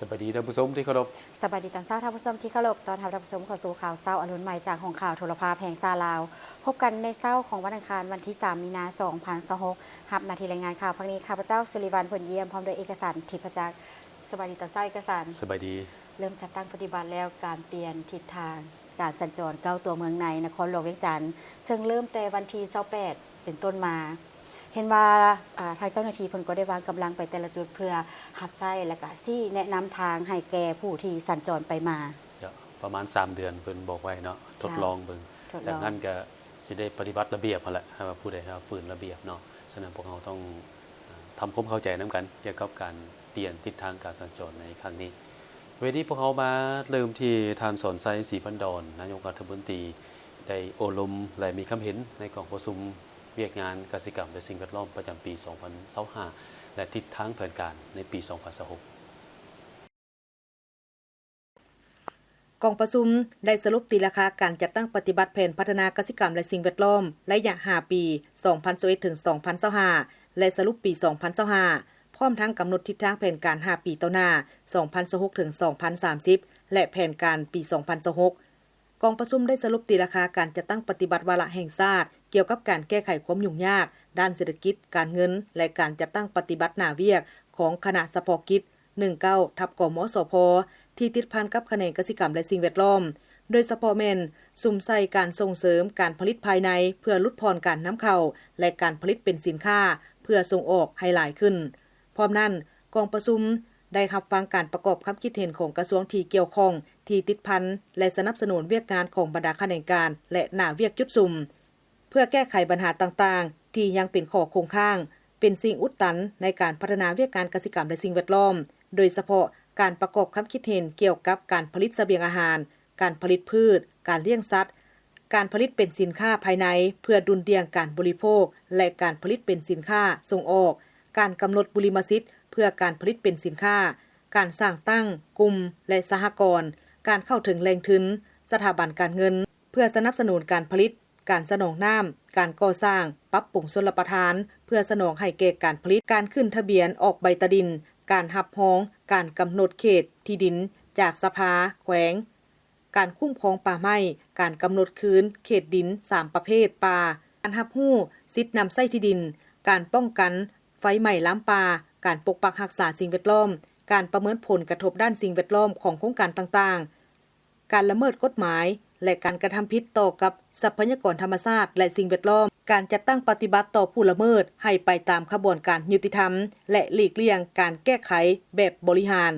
สวัสดีท่านผู้ชมที่เคารพสวัสดีตอนเช้าท่านผู้ชมที่เคารพตอนทับท่านผู้ชมเข้าสู่ข่าวเช้าอรุณใหม่จากห้องข่าวโทรภาพแห่งซาลาวพบกันในเช้าของวันอังคารวันที่3 มีนาคม 2026รับหน้าที่รายงานข่าวพักนี้ข้าพเจ้าสุริวัลย์ผลเยี่ยมพร้อมด้วยเอกสารทิพจักรสวัสดีตอนเช้าเอกสารสวัสดีเริ่มจัดตั้งปฏิบัติแล้วการเปลี่ยนทิศทางการสัญจรเก้าตัวเมืองในนครหลวงเวียงจันทร์ซึ่งเริ่มแต่วันที่28เป็นต้นมาเห็นว่าทางเจ้าหน้าที่เพิ่นก็ได้วางกำลังไปแต่ละจุดเพื่อหับไส้และก็ซี่แนะนำทางให้แก่ผู้ที่สัญจรไปมาประมาณ3 เดือนเพิ่นบอกไว้เนาะทดลองเบิ่งจากนั้นก็สิได้ปฏิบัติระเบียบนั่นแหละให้ว่าผู้ใดฝืนระเบียบเนาะฉะนั้นพวกเราต้องทำความเข้าใจนํกันเกี่ยวกับการเปลี่ยนทิศทางการสัญจรในครั้งนี้เวทีพวกเรามาเริ่มที่ทานสอนไซศรีพันดอนนายกรัฐมนตรีได้โอลมและมีคำเห็นในกองประชุมเวียกงานกสิกรรมและสิ่งแวดล้อมประจำปี 2025 และทิศทางแผนการในปี 2026 กองประชุมได้สรุปตีราคาการจัดตั้งปฏิบัติแผนพัฒนากสิกรรมและสิ่งแวดล้อมระยะ5 ปี 2021 ถึง 2025 และสรุปปี 2025 พร้อมทั้งกำหนดทิศทางแผนการ5 ปีต่อหน้า 2026 ถึง 2030 และแผนการปี 2026 กองประชุมได้สรุปตีราคาการจัดตั้งปฏิบัติวาระแห่งชาติเกี่ยวกับการแก้ไขความยุ่งยากด้านเศรษฐกิจการเงินและการจัดตั้งปฏิบัติหน้าเวียกของคณะเฉพาะกิจ 19 ทับกมสพที่ติดพันกับแขนงกสิกรรมและสิ่งแวดล้อมโดยเฉพาะแม่นซุ่มใส่การส่งเสริมการผลิตภายในเพื่อลดพรการนำเข้าและการผลิตเป็นสินค้าเพื่อส่งออกให้หลายขึ้นพร้อมนั้นกองประชุมได้รับฟังการประกอบความคิดเห็นของกระทรวงที่เกี่ยวข้องที่ติดพันและสนับสนุนเวียกงานของบรรดาแขนงการและหน้าเวียกจุดซุ่มเพื่อแก้ไขปัญหาต่างๆที่ยังเป็นข้อคงค้างเป็นสิ่งอุดตันในการพัฒนาเวียกงานกสิกรรมและสิ่งแวดล้อมโดยเฉพาะการประกอบความคิดเห็นเกี่ยวกับการผลิตเสบียงอาหารการผลิตพืชการเลี้ยงสัตว์การผลิตเป็นสินค้าภายในเพื่อดุลเดียงการบริโภคและการผลิตเป็นสินค้าส่งออกการกำหนดบุริมสิทธิ์เพื่อการผลิตเป็นสินค้าการสร้างตั้งกลุ่มและสหกรณ์การเข้าถึงแหล่งทุนสถาบันการเงินเพื่อสนับสนุนการผลิตการสนองน้ำการก่อสร้างปรับปรุงชลประทานเพื่อสนองให้แก่การผลิตการขึ้นทะเบียนออกใบตดินการหับฮ้องการกำหนดเขตที่ดินจากสภาแขวงการคุ้มครองป่าไม้การกำหนดคืนเขตดิน3ประเภทป่าการหับฮู้สิทธิ์นำไส้ที่ดินการป้องกันไฟไหม้ล้ำป่าการปกปักรักษาสิ่งแวดล้อมการประเมินผลกระทบด้านสิ่งแวดล้อมของโครงการต่างๆการละเมิดกฎหมายและการกระทำผิดต่อกับทรัพยากรธรรมชาติและสิ่งแวดล้อมการจัดตั้งปฏิบัติต่อผู้ละเมิดให้ไปตามขบวนการยุติธรรมและหลีกเลี่ยงการแก้ไขแบบบริหาร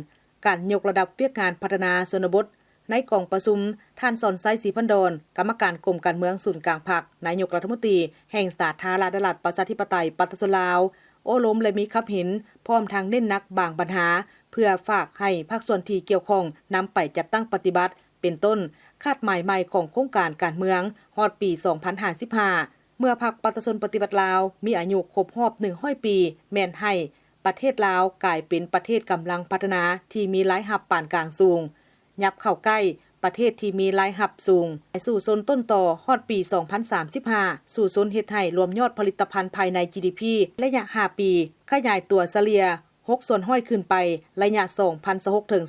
การยกระดับเวียกงานพัฒนาชนบทในกองประชุมท่านสอนไซศรีพันดอนกรรมการกรมการเมืองศูนย์กลางพรรคนายกรัฐมนตรีแห่งสาธารณรัฐประชาธิปไตยประชาชนลาวโอ้ล้มและมีคับเห็นพร้อมทางเน้นนักบางปัญหาเพื่อฝากให้ภาคส่วนที่เกี่ยวข้องนำไปจัดตั้งปฏิบัติเป็นต้นคาดหมายใหม่ของโครงการการเมืองฮอดปี 2055 เมื่อพรรคประชาชนปฏิบัติลาวมีอายุครบรอบ100 ปีแม่นให้ประเทศลาวกลายเป็นประเทศกำลังพัฒนาที่มีรายรับปานกลางสูงยับเข้าใกล้ประเทศที่มีรายรับสูงสู่โซนต้นต่อฮอดปี 2035 สู่โซนเฮ็ดให้รวมยอดผลิตภัณฑ์ภายใน GDP ระยะ 5 ปีขยายตัวเฉลี่ย6 ส่วนห้อยขึ้นไประยะ 2026 ถึง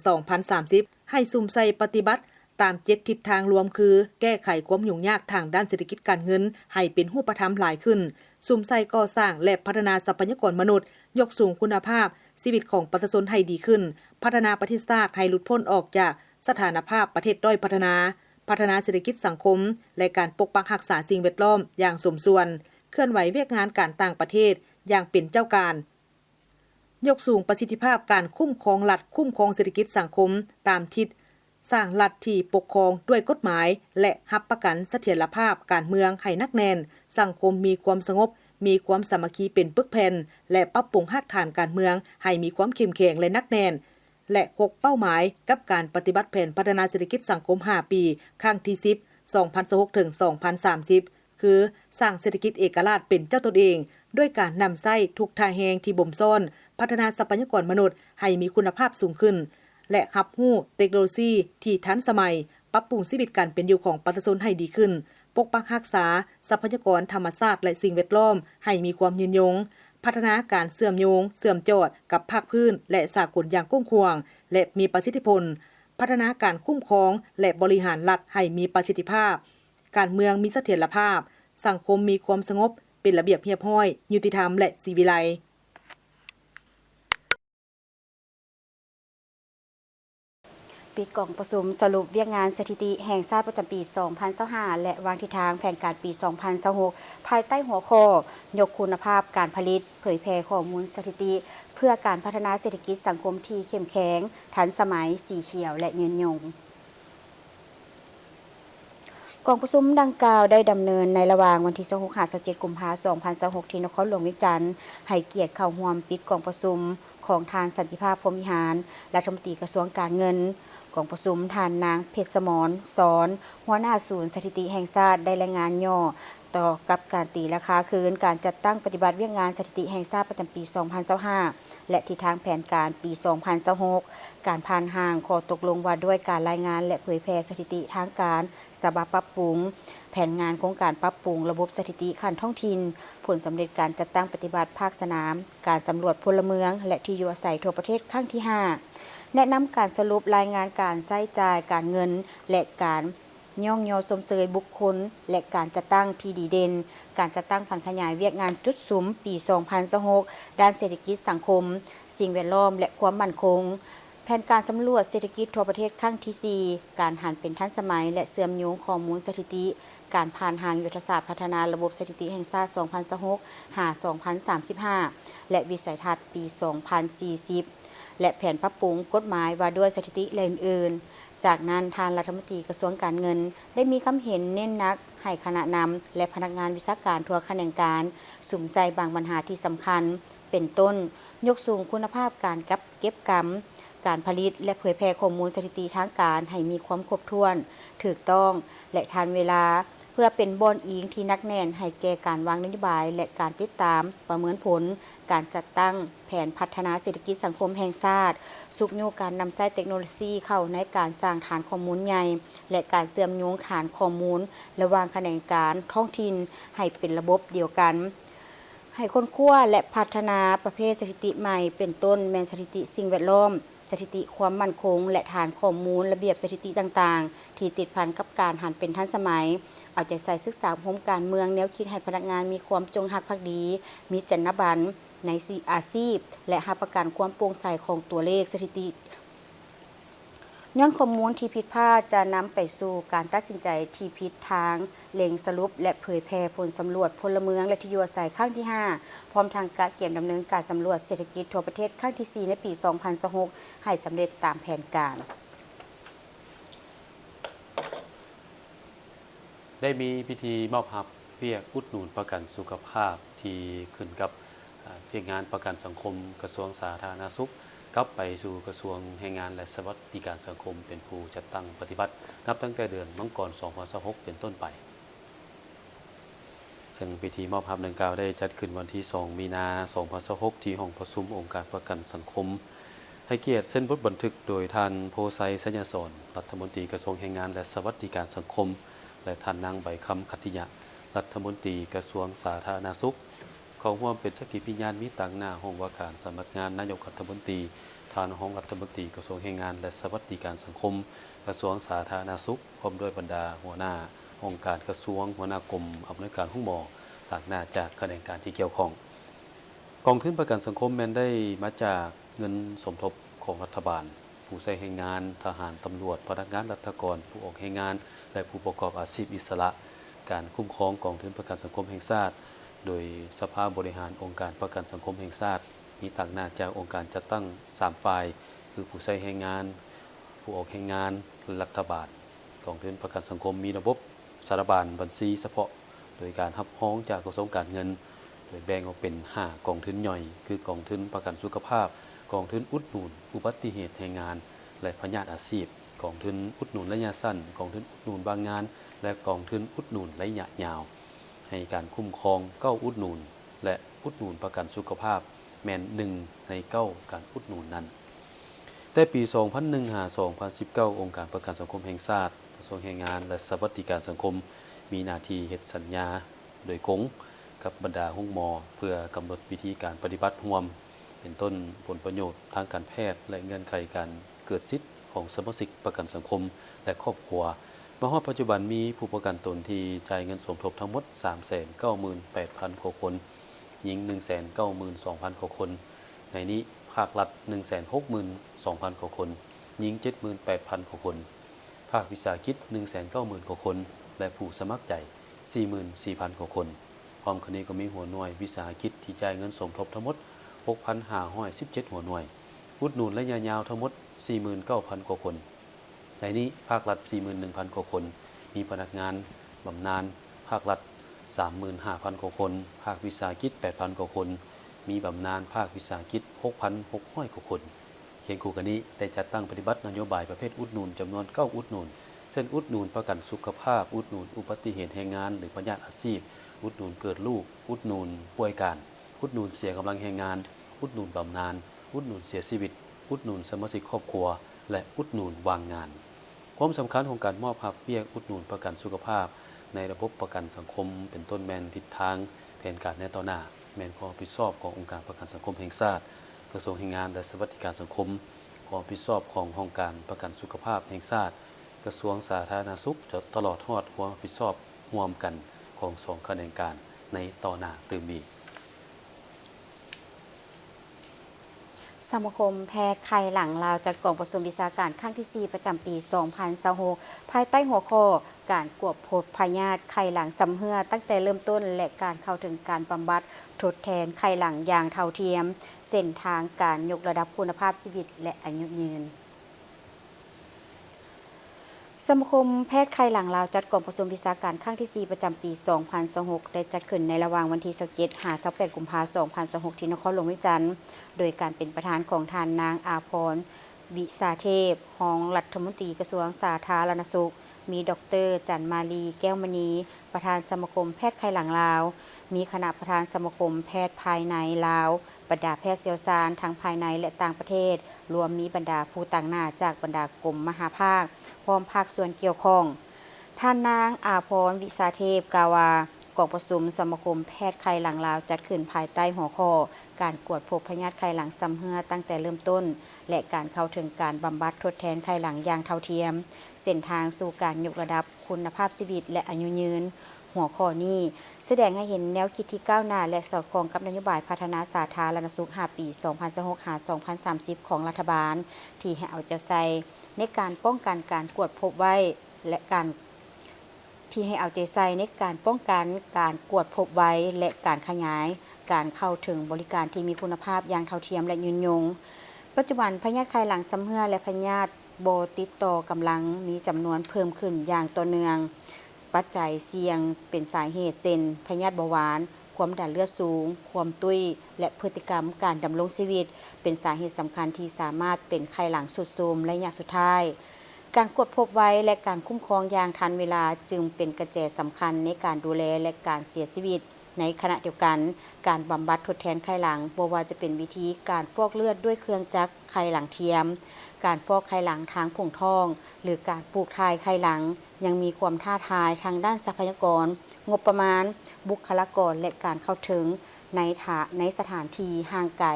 2030 ให้ซุ่มใส่ปฏิบัติตาม7ทิศทางรวมคือแก้ไขความยุ่งยากทางด้านเศรษฐกิจการเงินให้เป็นรูปธรรมหลายขึ้นซุ่มใส่ก่อสร้างและพัฒนาทรัพยากรมนุษย์ยกสูงคุณภาพชีวิตของประชาชนให้ดีขึ้นพัฒนาประเทศชาติให้หลุดพ้นออกจากสถานภาพประเทศด้อยพัฒนาเศรษฐกิจสังคมและการปกปักรักษาสิ่งแวดล้อมอย่างสมส่วนเคลื่อนไหวเวียกงานการต่างประเทศอย่างเป็นเจ้าการยกสูงประสิทธิภาพการคุ้มครองรัฐคุ้มครองเศรษฐกิจสังคมตามทิศสร้างรัฐที่ปกครองด้วยกฎหมายและรับประกันเสถียรภาพการเมืองให้นักแน่นสังคมมีความสงบมีความสามัคคีเป็นปึกแผ่นและปรับปรุงรากฐานการเมืองให้มีความเข้มแข็งและนักแน่นและ6เป้าหมายกับการปฏิบัติแผนพัฒนาเศรษฐกิจสังคม5 ปีครั้งที่10 2026 ถึง 2030 คือสร้างเศรษฐกิจเอกราชเป็นเจ้าตนเองด้วยการนำไส้ทุกท่าแหงที่บ่มซ่อนพัฒนาทรัพยากรมนุษย์ให้มีคุณภาพสูงขึ้นและรับรู้เทคโนโลยีที่ทันสมัยปรับปรุงชีวิตการเป็นอยู่ของประชาชนให้ดีขึ้นปกปักรักษาทรัพยากรธรรมชาติและสิ่งแวดล้อมให้มีความยืนยง พัฒนาการเสื่อมโยงเสื่อมโจทย์กับภาคพื้นและสากลอย่างกว้างขวางและมีประสิทธิผลพัฒนาการคุ้มครองและบริหารรัฐให้มีประสิทธิภาพการเมืองมีเสถียรภาพสังคมมีความสงบเป็นระเบียบเรียบร้อยยุติธรรมและศิวิไลย์ปิดกล่องประชุมสรุปเวียกงานสถิติแห่งชาติประจำปี 2025 และวางทิศทางแผนการปี 2026 ภายใต้หัวข้อยกคุณภาพการผลิตเผยแพร่ข้อมูลสถิติเพื่อการพัฒนาเศรษฐกิจสังคมที่เข้มแข็งทันสมัยสีเขียวและยืนยงกองประชุมดังกล่าวได้ดำเนินในระหว่างวันที่ 26-27 กุมภาพันธ์ 2026 ที่นครหลวงเวียงจันทร์ให้เกียรติเข้าร่วมปิดกองประชุมของทานสันติภาพพรหมวิหารรัฐมนตรีกระทรวงการเงินกองประชุมทานนางเพชรสมรสอนหัวหน้าศูนย์สถิติแห่งชาติได้รายงานย่อต่อกับการตีราคาคืนการจัดตั้งปฏิบัติเวียกงานสถิติแห่งชาติประจำปี 2025 และทิศทางแผนการปี 2026 การผ่านห่างข้อตกลงว่าด้วยการรายงานและเผยแพร่สถิติทางการฉบับปรับปรุงแผนงานโครงการปรับปรุงระบบสถิติขั้นท้องถิ่นผลสำเร็จการจัดตั้งปฏิบัติภาคสนามการสำรวจพลเมืองและที่อยู่อาศัยทั่วประเทศครั้งที่ 5 แนะนำการสรุปรายงานการใช้จ่ายการเงินและการย่องยอสมเสยบุคคลและการจัดตั้งที่ดีเด่นการจัดตั้งพันขยายเวียกงานจุดสุมปี 2026 ด้านเศรษฐกิจสังคมสิ่งแวดล้อมและความมั่นคงแผนการสำรวจเศรษฐกิจทั่วประเทศครั้งที่ 4 การหันเป็นทันสมัยและเสื่อมโยงข้อมูลสถิติการผ่านทางยุทธศาสตร์พัฒนาระบบสถิติแห่งชาติ 2026 หา 2035 และวิสัยทัศน์ปี 2040 และแผนปรับปรุงกฎหมายว่าด้วยสถิติและอื่นๆจากนั้นทางรัฐมนตรีกระทรวงการเงินได้มีคำเห็นเน้นนักให้คณะนำและพนักงานวิชาการทั่วแขนงการสุ่มใส่บางปัญหาที่สำคัญเป็นต้นยกสูงคุณภาพการเก็บกรรมการผลิตและเผยแพร่ข้อมูลสถิติทางการให้มีความครบถ้วนถูกต้องและทันเวลาเพื่อเป็นบ่อนอิงที่นักแน่นให้แก่การวางนโยบายและการติดตามประเมินผลการจัดตั้งแผนพัฒนาเศรษฐกิจสังคมแห่งชาติสุกโยการนำใช้เทคโนโลยีเข้าในการสร้างฐานข้อมูลใหญ่และการเชื่อมโยงฐานข้อมูลระหว่างแขนงการท้องถิ่นให้เป็นระบบเดียวกันให้ค้นคว้าและพัฒนาประเภทสถิติใหม่เป็นต้นแม่นสถิติสิ่งแวดล้อมสถิติความมั่นคงและฐานข้อมูลระเบียบสถิติต่างๆที่ติดพันกับการหันเป็นทันสมัยเอาใจใส่ศึกษาพรมการเมืองแนวคิดให้พนักงานมีความจงรักภักดีมีจรรยาบรรณในอาชีพและรับประกันความโปร่งใสของตัวเลขสถิติย้อนข้อมูลที่ผิดพลาดจะนำไปสู่การตัดสินใจที่ผิดทางเล็งสรุปและเผยแพร่ผลสำรวจพลเมืองและที่อยู่อาศัยครั้งที่ 5 พร้อมทางการเก็บดำเนินการสำรวจเศรษฐกิจทั่วประเทศครั้งที่ 4 ในปี 2026 ให้สำเร็จตามแผนการได้มีพิธีมอบรับเวียกอุดหนุนประกันสุขภาพที่ขึ้นกับเวียกงานประกันสังคมกระทรวงสาธารณสุขกลับไปสู่กระทรวงแรงงานและสวัสดิการสังคมเป็นผู้จัดตั้งปฏิบัตินับตั้งแต่เดือนมังกร 2026 เป็นต้นไปซึ่งพิธีมอบรับดังกล่าวได้จัดขึ้นวันที่ 2 มีนา 2026 ที่ห้องประชุมองค์การประกันสังคมให้เกียรติเส้นบทบันทึกโดยท่านโพไซสัญญาสอนรัฐมนตรีกระทรวงแรงงานและสวัสดิการสังคมและท่านนางใบคำคัตติยะรัฐมนตรีกระทรวงสาธารณสุขเข้าร่วมเป็นสักขีพยานมีต่างหน้าห้องว่าการสำนักงานนายกรัฐมนตรีท่านห้องรัฐมนตรีกระทรวงแรงงานและสวัสดิการสังคมกระทรวงสาธารณสุขพร้อมด้วยบรรดาหัวหน้าองค์การกระทรวงหัวหน้ากรมอำนวยการห้องหมอต่างหน้าจากแขนงการที่เกี่ยวข้องกองทุนประกันสังคมแม้นได้มาจากเงินสมทบของรัฐบาลผู้ใช้แรงงานทหารตำรวจพนักงานราชการผู้ออกแรงงานและผู้ประกอบอาชีพอิสระการคุ้มครองกองทุนประกันสังคมแห่งชาติโดยสภาบริหารองค์การประกันสังคมแห่งชาติมีต่างหน้าจากองค์การจัดตั้ง3ฝ่ายคือผู้ใช้แรงงานผู้ออกแรงงานและรัฐบาลกองทุนประกันสังคมมีระบบสารบาลบัญชีเฉพาะโดยการรับร้องจากกระทรวงการเงินโดยแบ่งออกเป็น5กองทุนย่อยคือกองทุนประกันสุขภาพกองทุนอุดหนุนอุบัติเหตุแรงงานและพยาธิอาชีพกองทุนอุดหนุนระยะสั้นกองทุนอุดหนุนบางงานและกองทุนอุดหนุนระยะยาวให้การคุ้มครองเก้าอุดหนุนและอุดหนุนประกันสุขภาพแม่น1ใน9การอุดหนุนนั้นแต่ปี 2001-2019 องค์การประกันสังคมแห่งชาติกระทรวงแรงงานและสวัสดิการสังคมมีหน้าที่เฮ็ดสัญญาโดยกง กับบรรดาห้องหมอเพื่อกำหนดวิธีการปฏิบัติร่วมเป็นต้นผลประโยชน์ทางการแพทย์และเงื่อนไขการเกิดสิทธิ์ของสมาชิกประกันสังคมและครอบครัวมาฮอดปัจจุบันมีผู้ประกันตนที่จ่ายเงินสมทบทั้งหมด 398,000 กว่าคนหญิง 192,000 กว่าคนในนี้ภาครัฐ 162,000 กว่าคนหญิง 78,000 กว่าคนภาควิสาหกิจ 190,000 กว่าคนและผู้สมัครใจ 44,000 กว่าคนพร้อมกันนี้ก็มีหัวหน่วยวิสาหกิจที่จ่ายเงินสมทบทั้งหมด 6,517 หัวหน่วยอุดหนุนระยะยาวทั้งหมด 49,000 กว่าคนในนี้ภาครัฐ 41,000 กว่าคนมีพนักงานบำนาญภาครัฐ 35,000 กว่าคนภาควิสาหกิจ 8,000 กว่าคนมีบำนาญภาควิสาหกิจ 6,600 กว่าคนเคียงคู่กันนี้ได้จัดตั้งปฏิบัตินโยบายประเภทอุดหนุนจำนวน9อุดหนุนเช่นอุดหนุนประกันสุขภาพอุดหนุนอุบัติเหตุแรงงานหรือพยาธิอาชีพอุดหนุนเกิดลูกอุดหนุนป่วยการอุดหนุนเสียกำลังแรงงานอุดหนุนบำนาญอุดหนุนเสียชีวิตอุดหนุนสมาชิกครอบครัวและอุดหนุนวางงานความสำคัญของการมอบรับเบี้ยอุดหนุนประกันสุขภาพในระบบประกันสังคมเป็นต้นแมนทิศทางแผนการในต่อหน้าแมนความรับผิดชอบขององค์การประกันสังคมแห่งชาติกระทรวงแรงงานและสวัสดิการสังคมความรับผิดชอบขององค์การประกันสุขภาพแห่งชาติกระทรวงสาธารณสุขตลอดฮอดความรับผิดชอบร่วมกันของ2แขนงการในต่อหน้าตื่มมีสมาคมแพทย์ไข้หลังลาวจัดกองประชุมวิชาการครั้งที่ 4 ประจำปี 2026 ภายใต้หัวข้อการกวดพบพยาธิไข้หลังซ้ำเหือตั้งแต่เริ่มต้นและการเข้าถึงการบำบัดทดแทนไข้หลังอย่างเท่าเทียมเส้นทางการยกระดับคุณภาพชีวิตและอายุยืนสมาคมแพทย์ไข้หลังลาวจัดกองประชุมวิชาการครั้งที่ 4 ประจำปี 2026 ได้จัดขึ้นในระหว่างวันที่ 27-28 กุมภาพันธ์ 2026 ที่นครหลวงวิจันทร์โดยการเป็นประธานของท่านนางอาภรณ์วิสาเทพรองรัฐมนตรีกระทรวงสาธารณสุขมีดร.จันมาลีแก้วมณีประธานสมาคมแพทย์ไข้หลังลาวมีคณะประธานสมาคมแพทย์ภายในลาวบรรดาแพทย์เชี่ยวชาญทั้งภายในและต่างประเทศรวมมีบรรดาผู้ต่างหน้าจากบรรดากรมมหาภาคพร้อมภาคส่วนเกี่ยวข้องท่านนางอาภรณ์วิสาเทพกล่าวว่ากองประชุมสมาคมแพทย์ไข้หลังลาวจัดขึ้นภายใต้หัวข้อการกวดพบพยาธิไข้หลังซ้ำเหือตั้งแต่เริ่มต้นและการเข้าถึงการบำบัดทดแทนไข้หลังอย่างเท่าเทียมเส้นทางสู่การยกระดับคุณภาพชีวิตและอายุยืนหัวข้อนี้แสดงให้เห็นแนวคิดที่ก้าวหน้าและสอดคล้องกับนโยบายพัฒนาสาธารณสุข5 ปี 2026-2030 ของรัฐบาลที่ให้เอาใจใส่ในการป้องกันการกวดพบไว้และการที่ให้เอาใจใส่ในการป้องกันการกวดพบไว้และการขยายการเข้าถึงบริการที่มีคุณภาพอย่างเท่าเทียมและยืนยงปัจจุบันพยาธิไข้หลังซ้ำเหือและพยาธิโบติดต่อกำลังมีจำนวนเพิ่มขึ้นอย่างต่อเนื่องปัจจัยเสี่ยงเป็นสาเหตุเช่นพยาธิเบาหวานความดันเลือดสูงความตุ้ยและพฤติกรรมการดำรงชีวิตเป็นสาเหตุสำคัญที่สามารถเป็นไข้หลังสุดโทรมระยะสุดท้ายการกดพบไว้และการคุ้มครองอย่างทันเวลาจึงเป็นกระแสสำคัญในการดูแลและการเสียชีวิตในขณะเดียวกันการบำบัดทดแทนไข้หลังบ่ว่าจะเป็นวิธีการฟอกเลือดด้วยเครื่องจักรไข้หลังเทียมการฟอกไข้หลังทางผงท้องหรือการปลูกถ่ายไข้หลังยังมีความท้าทายทางด้านทรัพยากรงบประมาณบุคลากรและการเข้าถึงในสถานที่ห่างไกล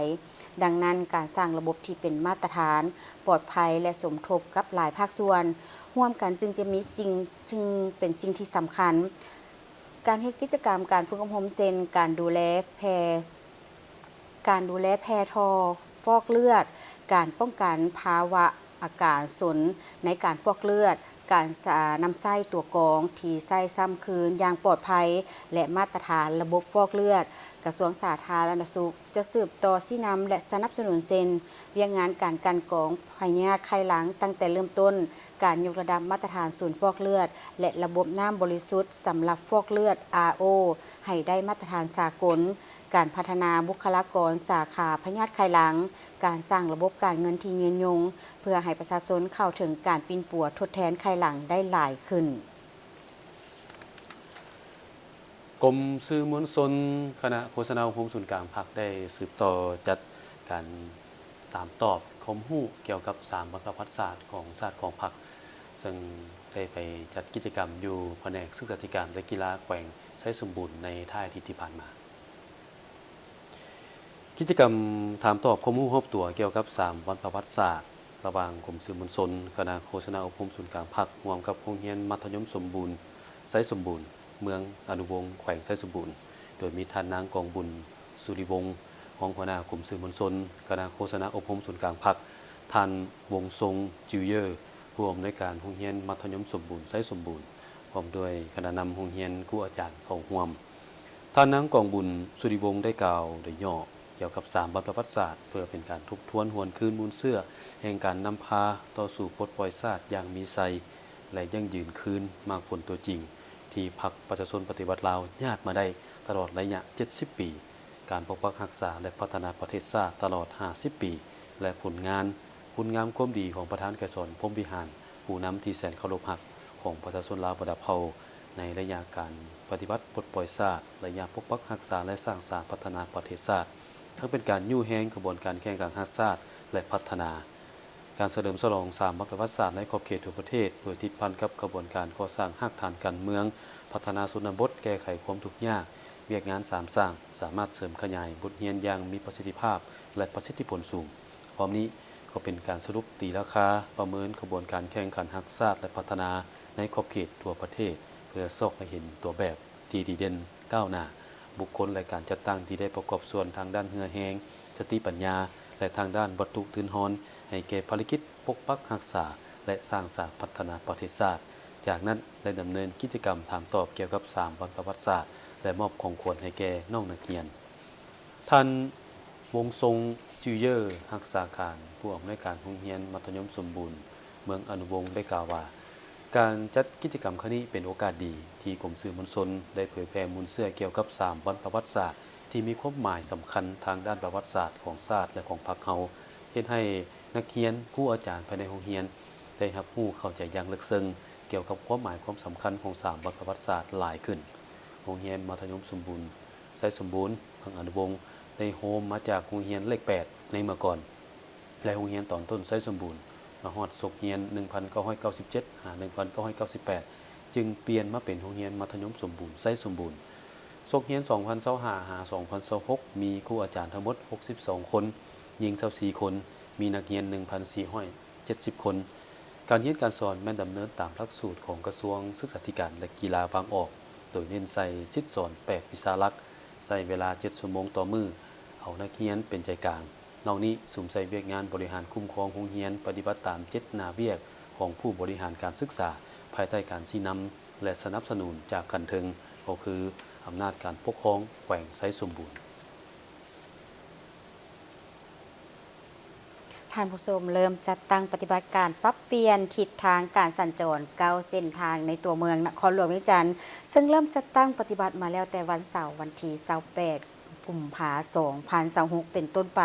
ดังนั้นการสร้างระบบที่เป็นมาตรฐานปลอดภัยและสมทบกับหลายภาคส่วนร่วมกันจึงเป็นสิ่งที่สำคัญการเฮ็ดกิจกรรมการฝึกอบรมเซนการดูแลแพทอฟอกเลือดการป้องกันภาวะอาการสนในการฟอกเลือดการนำไส้ตัวกรองที่ไส้ซ้ำคืนอย่างปลอดภัยและมาตรฐานระบบฟอกเลือดกระทรวงสาธารณสุขจะสืบต่อชี้นำและสนับสนุนเซนเวียงงานการกันกรองพยาธิไข้หลังตั้งแต่เริ่มต้นการยกระดับมาตรฐานศูนย์ฟอกเลือดและระบบน้ำบริสุทธิ์สำหรับฟอกเลือด RO ให้ได้มาตรฐานสากลการพัฒนาบุคลากรสาขาพยาธิไข้หลังการสร้างระบบการเงินที่ยืนยงเพื่อให้ประชาชนเข้าถึงการปินปัวทดแทนไข้หลังได้หลายขึ้นกรมสื่อมวลชนคณะโฆษณาองค์กรศูนย์กลางพรรคได้สืบต่อจัดการตามตอบความรู้เกี่ยวกับ3บรรพตศาสตร์ของศาสตร์ของพรรคซึ่งได้ไปจัดกิจกรรมอยู่แผนกศึกษาธิการและกีฬาแขวง ใช้สมบูรณ์ในท้ายอาทิตย์ที่ผ่านมากิจกรรมถามตอบข้อมูลรอบตัวเกี่ยวกับ3วันประวัติศาสตร์ระหว่างกรมสื่อมวลชนคณะโฆษณาอบรมศูนย์กลางภาคร่วมกับโรงเรียนมัธยมสมบูรณ์ไซสมบูรณ์เมืองอนุวงศ์แขวงไซสมบูรณ์โดยมีท่านนางกองบุญสุริวงศ์รองหัวหน้ากรมสื่อมวลชนคณะโฆษณาอบรมศูนย์กลางภาคท่านวงทรงจิวเยอร์ผู้อำนวยการโรงเรียนมัธยมสมบูรณ์ไซสมบูรณ์พร้อมด้วยคณะนำโรงเรียนครูอาจารย์เข้าร่วมท่านนางกองบุญสุริวงศ์ได้กล่าวโดยย่อเกี่ยวกับ3วันประวัติศาสตร์เพื่อเป็นการทบทวนหวนคืนมูลเสื้อแห่งการนำพาต่อสู่ปลดปล่อยชาติอย่างมีไซและยั่งยืนคืนมากผลตัวจริงที่พรรคประชาชนปฏิวัติลาวญาติมาได้ตลอดระยะ70 ปีการปกปักรักษาและพัฒนาประเทศชาติตลอด50 ปีและผลงามความดีของประธานไกรสอนพรหมวิหารผู้นำที่แสนเคารพรักของประชาชนลาวประดับเผ่าในระยะการปฏิวัติปลดปล่อยชาติระยะปกปักรักษาและสร้างสรรค์พัฒนาประเทศชาติทั้งเป็นการยู่แฮงกระบวนการแข่งขันรัฐศาสตร์และพัฒนาการเฉลิมฉลอง3วันประวัติศาสตร์ในขอบเขตทั่วประเทศโดยติดพันกับกระบวนการก่อสร้างรากฐานการเมืองพัฒนาชนบทแก้ไขความทุกข์ยากเวียกงาน3สร้างสามารถเสริมขยายบทเรียนอย่างมีประสิทธิภาพและประสิทธิผลสูงพร้อมนี้ก็เป็นการสรุปตีราคาประเมินกระบวนการแข่งขันรัฐศาสตร์และพัฒนาในขอบเขตทั่วประเทศเพื่อซอกให้เห็นตัวแบบที่ดีเด่นก้าวหน้าบุคคลและการจัดตั้งที่ได้ประกอบส่วนทางด้านเหือแหงสติปัญญาและทางด้านวัตถุตื่นฮอนให้แก่ภารกิจปกปักรักษาและสร้างสรรค์พัฒนาประเทศชาติจากนั้นได้ดำเนินกิจกรรมถามตอบเกี่ยวกับ3วันประวัติศาสตร์และมอบของขวัญให้แก่น้องนักเรียนท่านวงทรงจือเยอร์รักษาการผู้อำนวยการโรงเรียนมัธยมสมบูรณ์เมืองอนุวงศ์ได้กล่าวว่าการจัดกิจกรรมครั้งนี้เป็นโอกาสดีที่กรมสื่อมวลชนได้เผยแพร่มูลเสื้อเกี่ยวกับ3วันประวัติศาสตร์ที่มีความหมายสำคัญทางด้านประวัติศาสตร์ของชาติและของพรรคเฮาเฮ็ดให้นักเรียนครูอาจารย์ภายในโรงเรียนได้รับรู้เข้าใจอย่างลึกซึ้งเกี่ยวกับความหมายความสำคัญของ3วันประวัติศาสตร์หลายขึ้นโรงเรียนมัธยมสมบูรณ์ไซสมบูรณ์เมืองอนุวงศ์ได้โฮมมาจากโรงเรียนเลข8ในเมื่อก่อนและโรงเรียนตอนต้นไซสมบูรณ์มาฮอดศกเรียน1997 1998จึงเปลี่ยนมาเป็นโรงเรียนมัธยมสมบูรณ์ไซสมบูรณ์ศกเรียน2025-2026มีครูอาจารย์ทั้งหมด62คนหญิง24คนมีนักเรียน 1,470 คนการเรียนการสอนแม่นดำเนินตามหลักสูตรของกระทรวงศึกษาธิการและกีฬาบางออกโดยเน้นใส่สิทธิสอน8วิชาหลักใส่เวลา7ชั่วโมงต่อมื้อเอานักเรียนเป็นใจกลางนอกนี้สุ่มใส่เวียกงานบริหารคุ้มครองโรงเรียนปฏิบัติตามเจตนาเวียกของผู้บริหารการศึกษาภายใต้การชี้นำและสนับสนุนจากกันเทิงก็คืออำนาจการปกครองแขวงไซสมบูรณ์ท่านผู้ชมเริ่มจัดตั้งปฏิบัติการปรับเปลี่ยนทิศทางการสัญจร9เส้นทางในตัวเมืองนครหลวงเวียงจันทร์ซึ่งเริ่มจัดตั้งปฏิบัติมาแล้วแต่วันเสาร์วันที่28กุมภาพันธ์2026เป็นต้นไป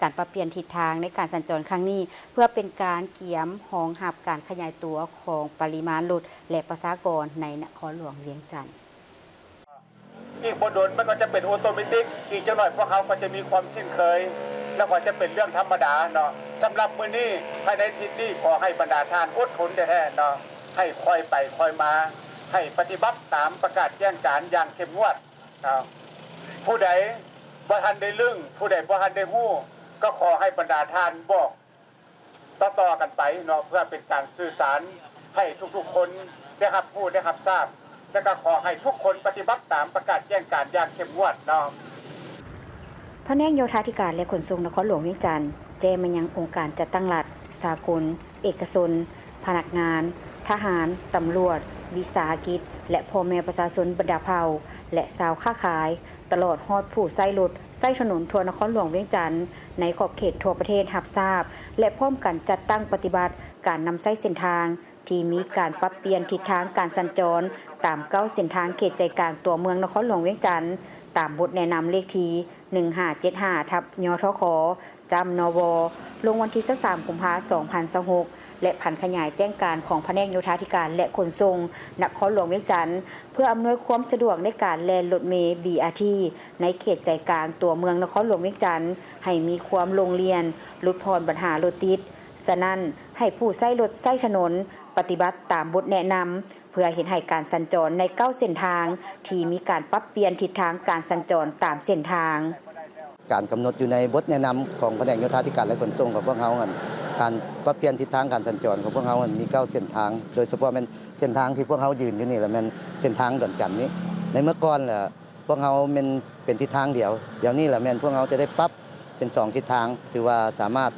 การปรับเปลี่ยนทิศทางในการสัญจรครั้งนี้เพื่อเป็นการเกี่ยมรองรับการขยายตัวของปริมาณรถและประชากรในนครหลวงเวียงจันทร์อีกบนดนมันก็จะเป็นออโตเมติกอีกจังหน่อยพวกเขาก็จะมีความชินเคยแล้วก็จะเป็นเรื่องธรรมดาเนาะสำหรับมื้อนี้ภายในทิศนี้ขอให้บรรดาท่านอดทนแท้ๆเนาะให้คอยไปคอยมาให้ปฏิบัติตามประกาศแจ้งการอย่างเข้มงวดผู้ใดบ่ทันได้ลึงผู้ใดบ่ทันได้ฮู้ก็ขอให้บรรดาท่านบอกต่อๆกันไปเนาะเพื่อเป็นการสื่อสารให้ทุกๆคนได้รับรู้ได้รับทราบแล้วก็ขอให้ทุกคนปฏิบัติตามประกาศแจ้งการอย่างเข้มงวดเนาะแผนกโยธาธิการและขนส่งนครหลวงเวียงจันทร์แจ้งมายังองค์การจัดตั้งรัฐสากลเอกชนพนักงานทหารตำรวจวิสาหกิจและพ่อแม่ประชาชนบรรดาเผ่าและชาวค้าขายตลอดฮอดผู้ใช้รถใช้ถนนทั่วนครหลวงเวียงจันทร์ในขอบเขตทั่วประเทศรับทราบและพร้อมกันจัดตั้งปฏิบัติการนำใช้เส้นทางที่มีการปรับเปลี่ยนทิศทางการสัญจรตาม9เส้นทางเขตใจกลางตัวเมืองนครหลวงเวียงจันทร์ตามบทแนะนำเลขที่1575/ยทคจำนวลงวันที่23กุมภาพันธ์2026และผันขยายแจ้งการของแผนกโยธาธิการและขนส่งนครหลวงเวียงจันทร์เพื่ออำนวยความสะดวกในการแล่นรถเมล์ BRT ในเขตใจกลางตัวเมืองนครหลวงเวียงจันทร์ให้มีความลงเรียนลดพรปัญหารถติดฉะนั้นให้ผู้ใช้รถใช้ถนนปฏิบัติตามบทแนะนำเพื่อ พื่อเห็นให้การสัญจรใน9เส้นทางที่มีการปรับเปลี่ยนทิศทางการสัญจรตามเส้นทางการกำหนดอยู่ในบทแนะนำของแผนกโยธาธิการและขนส่งของพวกเราการปรับเปลี่ยนทิศทางการสัญจรของพวกเรามี9เส้นทางโดยเฉพาะเป็นเส้นทางที่พวกเรายืนอยู่นี่แหละมันเส้นทางดอนจันทน์นี้ในเมื่อก่อนแหละพวกเราเป็นทิศทางเดียวเดี๋ยวนี้แหละแม่นพวกเราจะได้ปรับเป็น2ทิศทางถือว่าสามารถ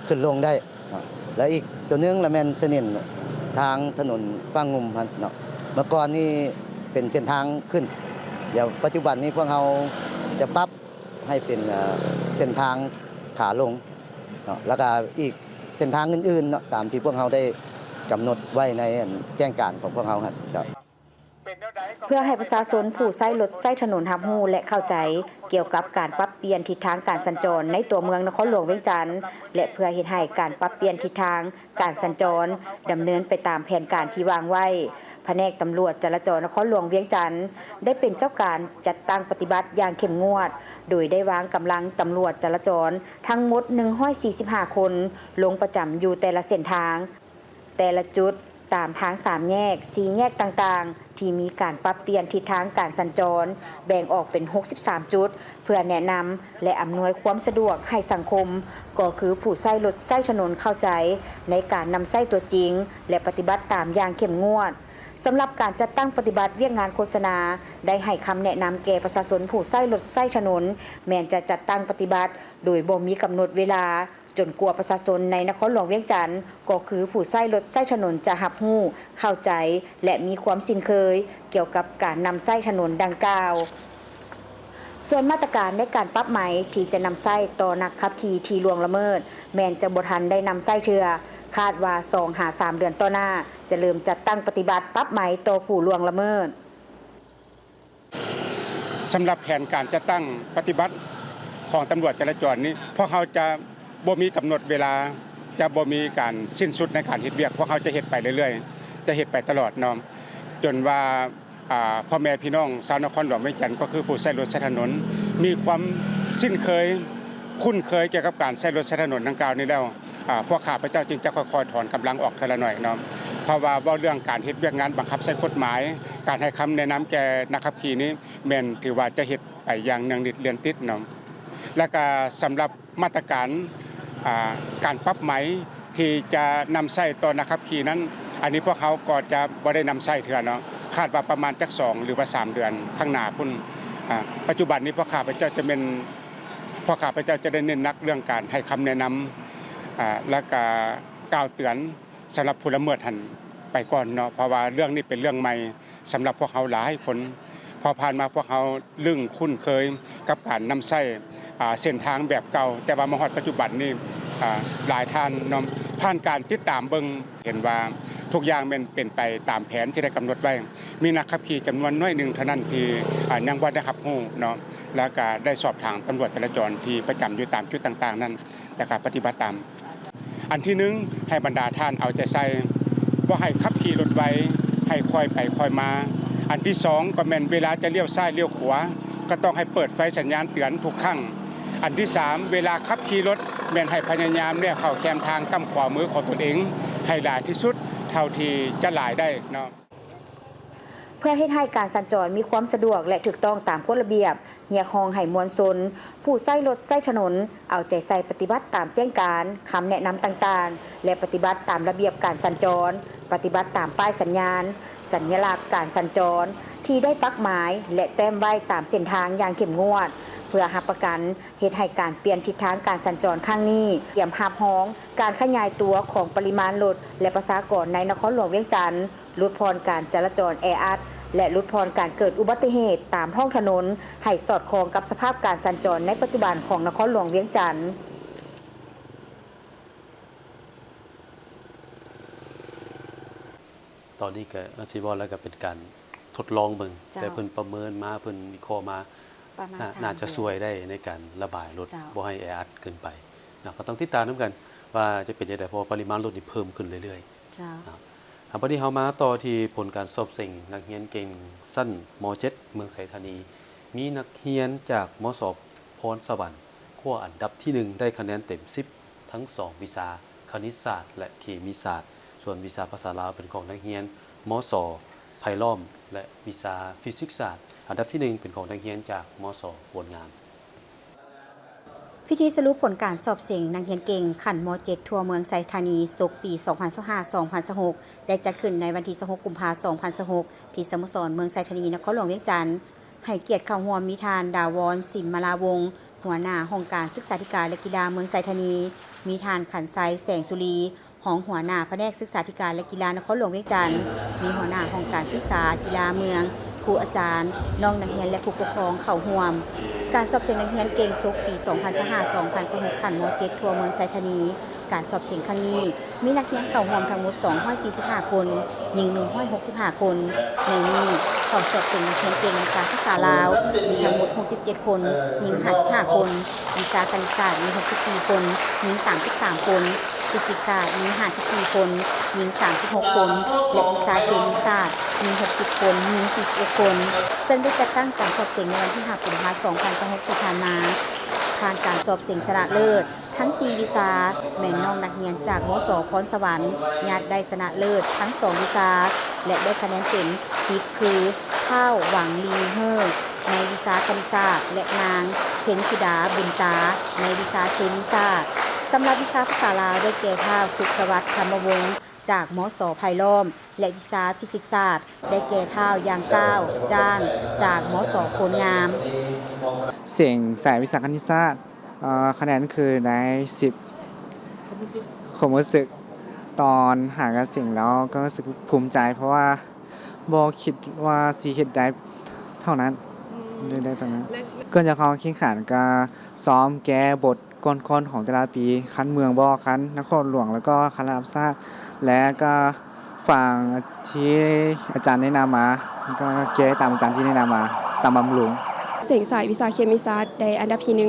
ขึ้นลงได้และอีกตัวนึงละแม่นเส้นทางถนนฝั่งงุมเนาะเมื่อก่อนนี่เป็นเส้นทางขึ้นเดี๋ยวปัจจุบันนี้พวกเราจะปรับให้เป็นเส้นทางขาลงเนาะแล้วก็อีกเส้นทางอื่นๆเนาะตามที่พวกเราได้กำหนดไว้ในแจ้งการของพวกเราครับเพื่อให้ประชาชนผู้ใช้รถใช้ถนนรับรู้และเข้าใจเกี่ยวกับการปรับเปลี่ยนทิศทางการสัญจรในตัวเมืองนครหลวงเวียงจันทน์และเพื่อเฮ็ดให้การปรับเปลี่ยนทิศทางการสัญจรดำเนินไปตามแผนการที่วางไว้แผนกตำรวจจราจรนครหลวงเวียงจันทน์ได้เป็นเจ้าการจัดตั้งปฏิบัติอย่างเข้มงวดโดยได้วางกำลังตำรวจจราจรทั้งหมด145คนลงประจำอยู่แต่ละเส้นทางแต่ละจุดตามทาง3แยก4แยกต่างๆที่มีการปรับเปลี่ยนทิศทางการสัญจรแบ่งออกเป็น63จุดเพื่อแนะนำและอำนวยความสะดวกให้สังคมก็คือผู้ใช้รถใช้ถนนเข้าใจในการนำใช้ตัวจริงและปฏิบัติตามอย่างเข้มงวดสำหรับการจัดตั้งปฏิบัติเวียกงานโฆษณาได้ให้คำแนะนำแก่ประชาชนผู้ใช้รถใช้ถนนแม้จะจัดตั้งปฏิบัติโดยบ่มีกำหนดเวลาจนกลัวประชาชนในนครหลวงเวียงจันทน์ก็คือผู้ใช้รถใช้ถนนจะรับรู้เข้าใจและมีความชินเคยเกี่ยวกับการนำใช้ถนนดังกล่าวส่วนมาตรการในการปรับใหม่ที่จะนำใช้ต่อนักขับขี่ที่ล่วงละเมิดแม้จะบ่ทันได้นำใช้เทื่อคาดว่า2-3 เดือนต่อหน้าจะเริ่มจัดตั้งปฏิบัติปรับใหม่ต่อผู้ล่วงละเมิดสำหรับแผนการจัดตั้งปฏิบัติของตำรวจจราจรนี้พวกเขาจะบ่มีกำหนดเวลาจะบ่มีการสิ้นสุดในการเฮ็ดเวียกพวกเขาจะเฮ็ดไปเรื่อยๆจะเฮ็ดไปตลอดเนาะจนว่าพ่อแม่พี่น้องชาวนครหลวงเวียงจันทน์ก็คือผู้ใช้รถใช้ถนนมีความสิ้นเคยคุ้นเคยเกี่ยวกับการใช้รถใช้ถนนดังกล่าวนี้แล้วพวกข้าพเจ้าจึงจะค่อยๆถอนกำลังออกทีละหน่อยเนาะเพราะว่าเรื่องการเฮ็ดเวียกงานบังคับใช้กฎหมายการให้คำแนะนำแก่นักขับขี่นี้แม่นถือว่าจะเฮ็ดไปอย่างเนืองนิดเรียนติดเนาะและก็สำหรับมาตรการการปรับไหมที่จะนำใช้ต่อนักขับขี่นั้นอันนี้พวกเขาก็จะบ่ได้นำใช้เถื่อเนาะคาดว่าประมาณจัก2หรือว่า3เดือนข้างหน้าพุ่นปัจจุบันนี้พวกข้าพเจ้าจะได้เน้นนักเรื่องการให้คำแนะนำและก็กล่าวเตือนสำหรับผู้ละเมิดหันไปก่อนเนาะเพราะว่าเรื่องนี้เป็นเรื่องใหม่สำหรับพวกเขาหลายคนพอผ่านมาพวกเขาลึ่งคุ้นเคยกับการนำใช้เส้นทางแบบเก่าแต่ว่ามาฮอดปัจจุบันนี้หลายท่านเนาะผ่านการติดตามเบิ่งเห็นว่าทุกอย่างมันเป็นไปตามแผนที่ได้กำหนดไว้มีนักขับขี่จำนวนน้อยหนึ่งเท่านั้นที่ยังบ่ได้รับรู้เนาะแล้วก็ได้สอบถามตำรวจจราจรที่ประจำอยู่ตามจุดต่างๆนั้นแล้วก็ปฏิบัติตามอันที่1ให้บรรดาท่านเอาใจใส่บ่ให้ขับขี่รถไวให้ค่อยไปค่อยมาอันที่2ก็แม่นเวลาจะเลี้ยวซ้ายเลี้ยวขวาก็ต้องให้เปิดไฟสัญญาณเตือนทุกครั้งอันที่3เวลาขับขี่รถแม่นให้พยายามเนี่ยเข้าแคมทางกำขวามือของตนเองให้หลายที่สุดเท่าที่จะหลายได้เนาะเพื่อให้การสัญจรมีความสะดวกและถูกต้องตามกฎระเบียบเฮียคองให้มวลชนผู้ใช้รถใช้ถนนเอาใจใส่ปฏิบัติตามแจ้งการคำแนะนำต่างๆและปฏิบัติตามระเบียบการสัญจรปฏิบัติตามป้ายสัญญาณสัญลักษณ์การสัญจรที่ได้ปักหมายและแต้มไว้ตามเส้นทางอย่างเข้มงวดเพื่อรับประกันเหตุให้การเปลี่ยนทิศทางการสัญจรครั้งนี้เตรียมรับรองการขยายตัวของปริมาณรถและประชากรในนครหลวงเวียงจันทน์ลดพรการจราจรแออัดและลดพรการเกิดอุบัติเหตุตามท้องถนนให้สอดคล้องกับสภาพการสัญจรในปัจจุบันของนครหลวงเวียงจันทน์ตอนนี้ก็อาชีวะแล้วก็เป็นการทดลองเบิ่งแต่เพิ่นประเมินมาเพิ่นวิเคราะห์มาน่าจะช่วยได้ในการระบายรถบ่ให้แออัดเกินไปนะก็ต้องติดตามนำกันว่าจะเป็นจังได๋เพราะปริมาณรถนี่เพิ่มขึ้นเรื่อยๆจ้าบัดนี้เฮามาต่อที่ผลการสอบเสิ่งนักเรียนเก่งชั้นม.7 เมืองไสธานีมีนักเรียนจากม.สอบพรสวรรค์ขั้วอันดับที่1ได้คะแนนเต็ม10ทั้ง2วิชาคณิตศาสตร์และเคมีศาสตร์ส่วนวิชาภาษาลาวเป็นของนักเรียนม.ส ภัยล้อมและวิชาฟิสิกส์ศาสตร์อันดับที่1เป็นของนักเรียนจากมศโพนงามพิธีสรุปผลการสอบเสียงนักเรียนเก่งขันม.7 ทั่วเมืองไซธานีศกปี 2025-2026 ได้จัดขึ้นในวันที่ 26 กุมภาพันธ์ 2026 ที่สโมสรเมืองไซธานีนครหลวงเวียงจันทน์ให้เกียรติเข้าร่วมมีทานดาวรสิมมาลาวงศ์หัวหน้าห้องการศึกษาธิการและกีฬาเมืองไซธานีมีทานขันไซแสงสุรีห้องหัวหน้าแผนกศึกษาธิการและกีฬานครหลวงเวียงจันทน์มีหัวหน้าห้องการศึกษากีฬาเมืองครูอาจารย์น้องนักเรียนและผู้ปกครองเข้าร่วมการสอบเสียงนักเรียนเก่งศกปี 2025-2026 ขันม.7 ทั่วเมืองไซธานีการสอบเสียงครั้งนี้มีนักเรียนเข้าร่วมทั้งหมด245 คนหญิง165 คนในนี้เข้าสอบเสียงนักเรียนเก่งวิชาภาษาลาวมีทั้งหมด67 คนหญิง55 คนวิชาคณิตศาสตร์มี64 คนหญิง33 คนฟิสิกส์ศาสตร์มี54 คนหญิง36 คนและวิชาเคมีศาสตร์มี60 คนหญิง41 คนซึ่งได้จัดตั้งการสอบเสียงในวันที่5 กุมภาพันธ์ 2026 ที่ผ่านมาผ่านการสอบเสียงชนะเลิศทั้ง4วิชาแม่นน้องนักเรียนจากมศพรสวรรค์ญาติได้ชนะเลิศทั้ง2วิชาและได้คะแนนเต็ม10คือข้าวหวังลีเฮอร์ในวิชาคณิตศาสตร์และนางเพ็ญสุดาบุญตาในวิชาเคมีศาสตร์สำหรับวิชาภาษาลาวได้แก่ข้าวสุขวัฒน์ธรรมวงศ์จากมศไผ่ล้อมและวิชาฟิสิกส์ศาสตร์ได้แก่ข้าวยางก้าวจ้างจากมศโพนงามเสียงสายวิชาคณิตศาสตร์คะแนนคือใน10ผมรู้สึกตอนหากันเสียงแล้วก็รู้สึกภูมิใจเพราะว่าบ่คิดว่าสิเฮ็ดได้เท่านั้นได้ตรงนั้นก็จะเข้าแข่งขันก็ซ้อมแก้บทก้อนๆของแต่ละปีคันเมืองบ่คันนครหลวงแล้วก็คันระดับชาติและก็ฟังที่อาจารย์แนะนำมาก็แก้ตามอาจารย์ที่แนะนำมาตามบำรุงเสียงสายวิชาเคมีศาสตร์ได้อันดับที่1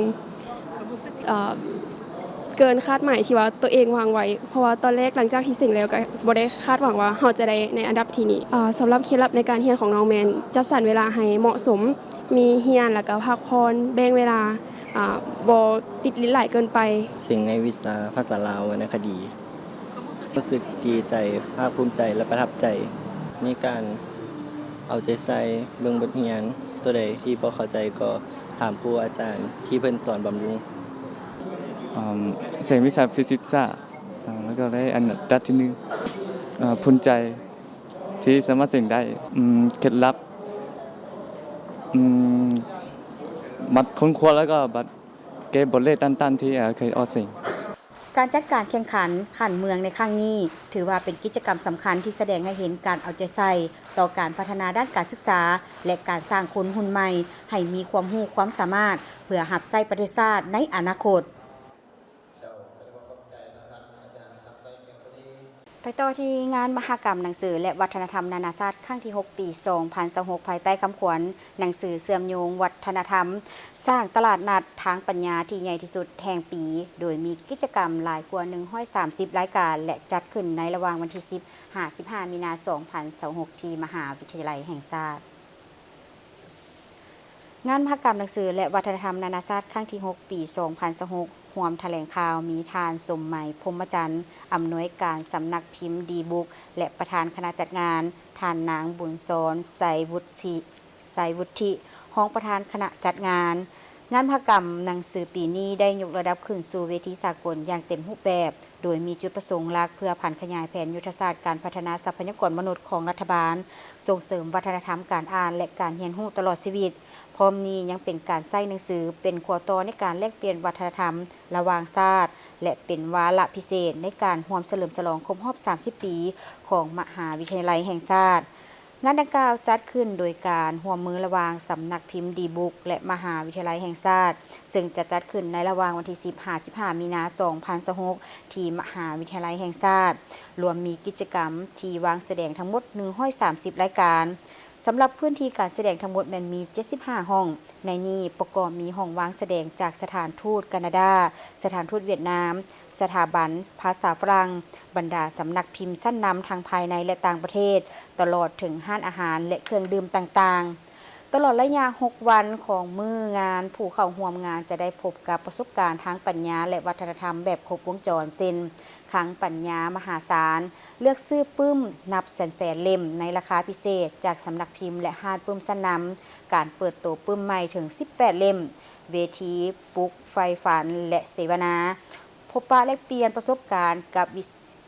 เกินคาดหมายที่ว่าตัวเองวางไว้เพราะว่าตอนแรกหลังจากที่เสียงแล้วก็บ่ได้คาดหวังว่าเราจะได้ในอันดับที่นี้สำหรับเคล็ดลับในการเรียนของน้องแมนจัดสรรเวลาให้เหมาะสมมีเรียนแล้วก็พักผ่อนแบ่งเวลาบ่ติดลิ้นไหลเกินไปสิ่งในวิชาภาษาลาววรรณคดีรู้สึกดีใจภาคภูมิใจและประทับใจมีการเอาใจใส่เบิ่งบทเรียนตัวใดที่บ่เข้าใจก็ถามครูอาจารย์ที่เพิ่นสอนบำรุงเสียงวิชาฟิสิกส์ศาสตร์แล้วก็ได้อันดับที่1ภูมิใจที่สามารถเสียงได้เคล็ดลับมัดค้นคว้าแล้วก็บัดเก็บบทเลขตันๆที่เคยออกเสียงการจัดการแข่งขันขันเมืองในครั้งนี้ถือว่าเป็นกิจกรรมสำคัญที่แสดงให้เห็นการเอาใจใส่ต่อการพัฒนาด้านการศึกษาและการสร้างคนหุ่นใหม่ให้มีความรู้ความสามารถเพื่อรับใช้ประเทศชาติในอนาคตไปต่อที่งานมหกรรมหนังสือและวัฒนธรรมนานาชาติครั้งที่6ปี 2026ภายใต้คำขวัญหนังสือเสื่อมโยงวัฒนธรรมสร้างตลาดนัดทางปัญญาที่ใหญ่ที่สุดแห่งปีโดยมีกิจกรรมหลายกว่า130รายการและจัดขึ้นในระหว่างวันที่10-15 มีนาคม 2026ที่มหาวิทยาลัยแห่งชาติงานมหกรรมหนังสือและวัฒนธรรมนานาชาติครั้งที่6ปี 2026ร่วมแถลงข่าวมีทานสมหมัยพรหมจันทร์อำนวยการสำนักพิมพ์ดีบุ๊กและประธานคณะจัดงานทานนางบุญซ้อนไสวุฒิห้องประธานคณะจัดงานงานมหกรรมหนังสือปีนี้ได้ยกระดับขึ้นสู่เวทีสากลอย่างเต็มรูปแบบโดยมีจุดประสงค์หลักเพื่อผันขยายแผนยุทธศาสตร์การพัฒนาทรัพยากรมนุษย์ของรัฐบาลส่งเสริมวัฒนธรรมการอ่านและการเรียนรู้ตลอดชีวิตพร้อมนี้ยังเป็นการใช้หนังสือเป็นขัวต่อในการแลกเปลี่ยนวัฒนธรรมระหว่างชาติและเป็นวาระพิเศษในการร่วมเฉลิมฉลองครบรอบ30 ปีของมหาวิทยาลัยแห่งชาติงานดังกล่าวจัดขึ้นโดยการร่วมมือระหว่างสำนักพิมพ์ดีบุ๊กและมหาวิทยาลัยแห่งชาติซึ่งจะจัดขึ้นในระหว่างวันที่10-15 มีนาคม 2026ที่มหาวิทยาลัยแห่งชาติรวมมีกิจกรรมที่วางแสดงทั้งหมด130รายการสำหรับพื้นที่การแสดงทั้งหมดแม่นมี75ห้องในนี้ประกอบมีห้องวางแสดงจากสถานทูตแคนาดาสถานทูตเวียดนามสถาบันภาษาฝรั่งบรรดาสำนักพิมพ์ชั้นนำทางภายในและต่างประเทศตลอดถึงห้านอาหารและเครื่องดื่มต่างๆ ตลอดระยะ6วันของมืองานผู้เข้าร่วมงานจะได้พบกับประสบการณ์ทางปัญญาและวัฒนธรรมแบบครบวงจรเช่นคลังปัญญามหาศาลเลือกซื้อปึ้มนับแสนเล่มในราคาพิเศษจากสำนักพิมพ์และห้างปึ้มสนำการเปิดตัวปึ้มใหม่ถึง18เล่มเวทีปลุกไฟฝันและเสวนาพบปะแลกเปลี่ยนประสบการณ์กับ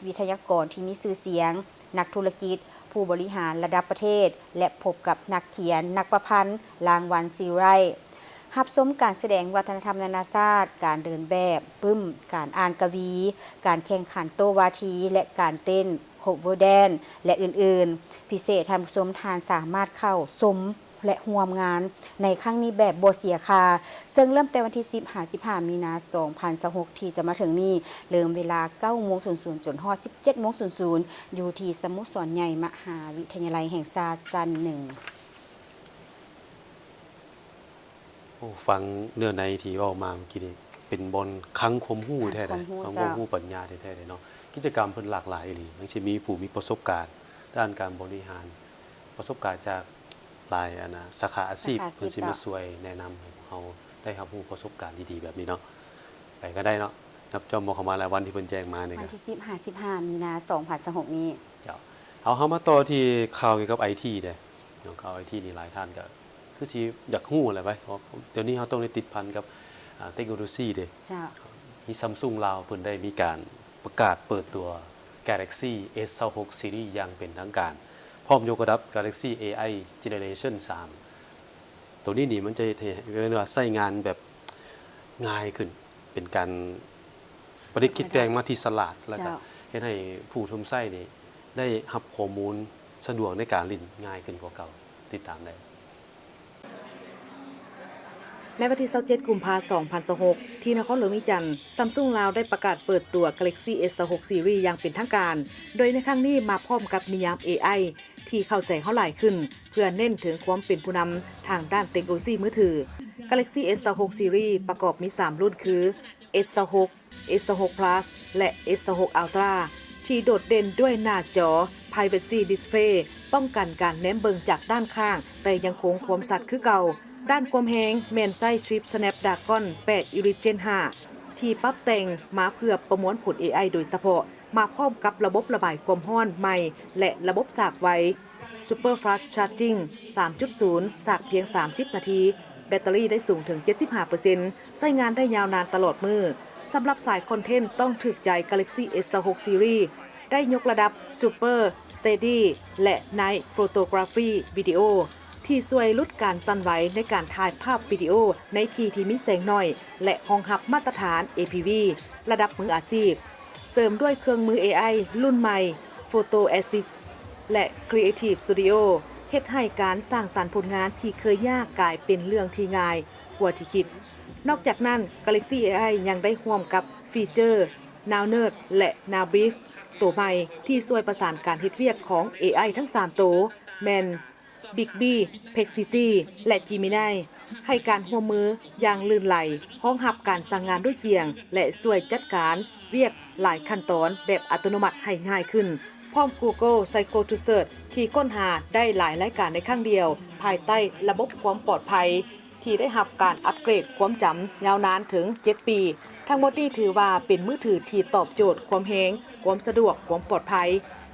วิทยากรที่มีชื่อเสียงนักธุรกิจผู้บริหารระดับประเทศและพบกับนักเขียนนักประพันธ์รางวัลซีไรรับชมการแสดงวัฒนธรรมนานาชาติการเดินแบบปึ้มการอ่านกวีการแข่งขันโตวาทีและการเต้นโคเวอร์แดนและอื่นๆพิเศษท่านผู้ชมทานสามารถเข้าชมและร่วมงานในครั้งนี้แบบบ่เสียค่าซึ่งเริ่มแต่วันที่15มีนาคม2026ที่จะมาถึงนี้เริ่มเวลา 9:00 จนฮอด 17:00 อยู่ที่สโมสรใหญ่มหาวิทยาลัยแห่งชาติชั้น1โอ้ฟังเนื้อในที่เว้ามาเมื่อกี้นี่เป็นบอนคังคมฮู้แท้ๆคังคมฮู้ปัญญาแท้ๆเลยเนาะกิจกรรมเพิ่นหลากหลายอีหลีทั้งสิมีผู้มีประสบการณ์ด้านการบริหารประสบการณ์จากหลายสาขาอาชีพเพิ่นสิมาช่วยแนะนำให้เฮาได้รับรู้ประสบการณ์ดีๆแบบนี้เนาะไปก็ได้เนาะนับจอมบ่เข้ามาแล้ววันที่เพิ่นแจ้งมานี่ วั ก็ นที่15มีนาคม2026นี้เจ้าเอาเฮามาต่อที่ข่าวเกี่ยวกับ IT เด้เนาะข่าว IT นี่หลายท่านก็คือสิอยากฮู้แหละไปเพราะเดี๋ยวนี้เฮาต้องได้ติดพันกับเทคโนโลยีเด้ เจ้ามี Samsung ลาวเพิ่นได้มีการประกาศเปิดตัว Galaxy S26 Series อย่างเป็นทางการพร้อมยกระดับ Galaxy AI Generation 3 ตัวนี้นี่มันจะให้ว่าใช้งานแบบง่ายขึ้นเป็นการประดิษฐ์คิดแต่งมาที่ฉลาดแล้วก็เฮ็ดให้ผู้ชมใช้นี่ได้รับข้อมูลสะดวกในการเล่นง่ายขึ้นกว่าเก่าติดตามได้ในวันที่27กุมภาพันธ์2026ที่นครหลวงวิจันทร์ Samsung ลาวได้ประกาศเปิดตัว Galaxy S26 Series อย่างเป็นทางการโดยในครั้งนี้มาพร้อมกับนิยาม AI ที่เข้าใจเฮาหลายขึ้นเพื่อเน้นถึงความเป็นผู้นำทางด้านเทคโนโลยีมือถือ Galaxy S26 Series ประกอบมี3รุ่นคือ S26 S26 Plus และ S26 Ultra ที่โดดเด่นด้วยหน้าจอ Privacy Display ป้องกันการแนมเบิงจากด้านข้างแต่ยังคงความสัตย์คือเก่าด้านความแฮงแม่นไส้ชิป Snapdragon 8 Elite Gen 5 ที่ปรับแต่งมาเพื่อประมวลผล AI โดยเฉพาะมาพร้อมกับระบบระบายความร้อนใหม่และระบบสากไว Super Fast Charging 3.0 สากเพียง 30 นาทีแบตเตอรี่ได้สูงถึง 75% ใช้งานได้ยาวนานตลอดมือสำหรับสายคอนเทนต์ต้องถูกใจ Galaxy S26 Series ได้ยกระดับ Super Steady และ Night Photography Videoที่ช่วยลดการสั่นไหวในการถ่ายภาพวิดีโอในที่มีแสงน้อยและรองรับมาตรฐาน APV ระดับมืออาชีพเสริมด้วยเครื่องมือ AI รุ่นใหม่ Photo Assist และ Creative Studio เฮ็ดให้การสร้างสรรค์ผลงานที่เคยยากกลายเป็นเรื่องที่ง่ายกว่าที่คิดนอกจากนั้น Galaxy AI ยังได้ร่วมกับฟีเจอร์ Now Nerd และ Now Brief ตัวใหม่ที่ช่วยประสานการเฮ็ดเวียกของ AI ทั้ง3ตัวแม่นBixby, Perplexity และ Gemini ให้การร่วมมืออย่างลื่นไหลรองรับการสั่งงานด้วยเสียงและช่วยจัดการเรียกหลายขั้นตอนแบบอัตโนมัติให้ง่ายขึ้นพร้อม Google Psycho to Search ที่ค้นหาได้หลายรายการในครั้งเดียวภายใต้ระบบความปลอดภัยที่ได้รับการอัปเกรดความจำยาวนานถึง 7 ปีทั้งหมดนี้ถือว่าเป็นมือถือที่ตอบโจทย์ความแฮงความสะดวกความปลอดภัย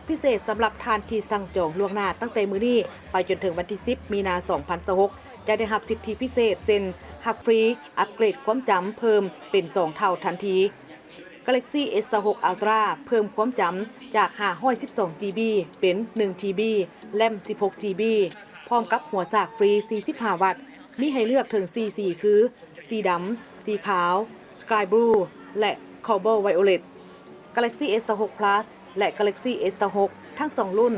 พิเศษสำหรับทานที่สั่งจองล่วงหน้าตั้งแต่มื้อนี้ไปจนถึงวันที่10มีนาคม2026จะได้รับสิทธิพิเศษเช่นรับฟรีอัปเกรดความจำเพิ่มเป็น2เท่าทันที Galaxy S26 Ultra เพิ่มความจำจาก512 GB เป็น1 TB แรม16 GB พร้อมกับหัวสากฟรี45 วัตต์มีให้เลือกถึง4สีคือสีดำสีขาว Sky Blue และ Cobalt Violet Galaxy S26 Plus และ Galaxy S26 ทั้ง2รุ่น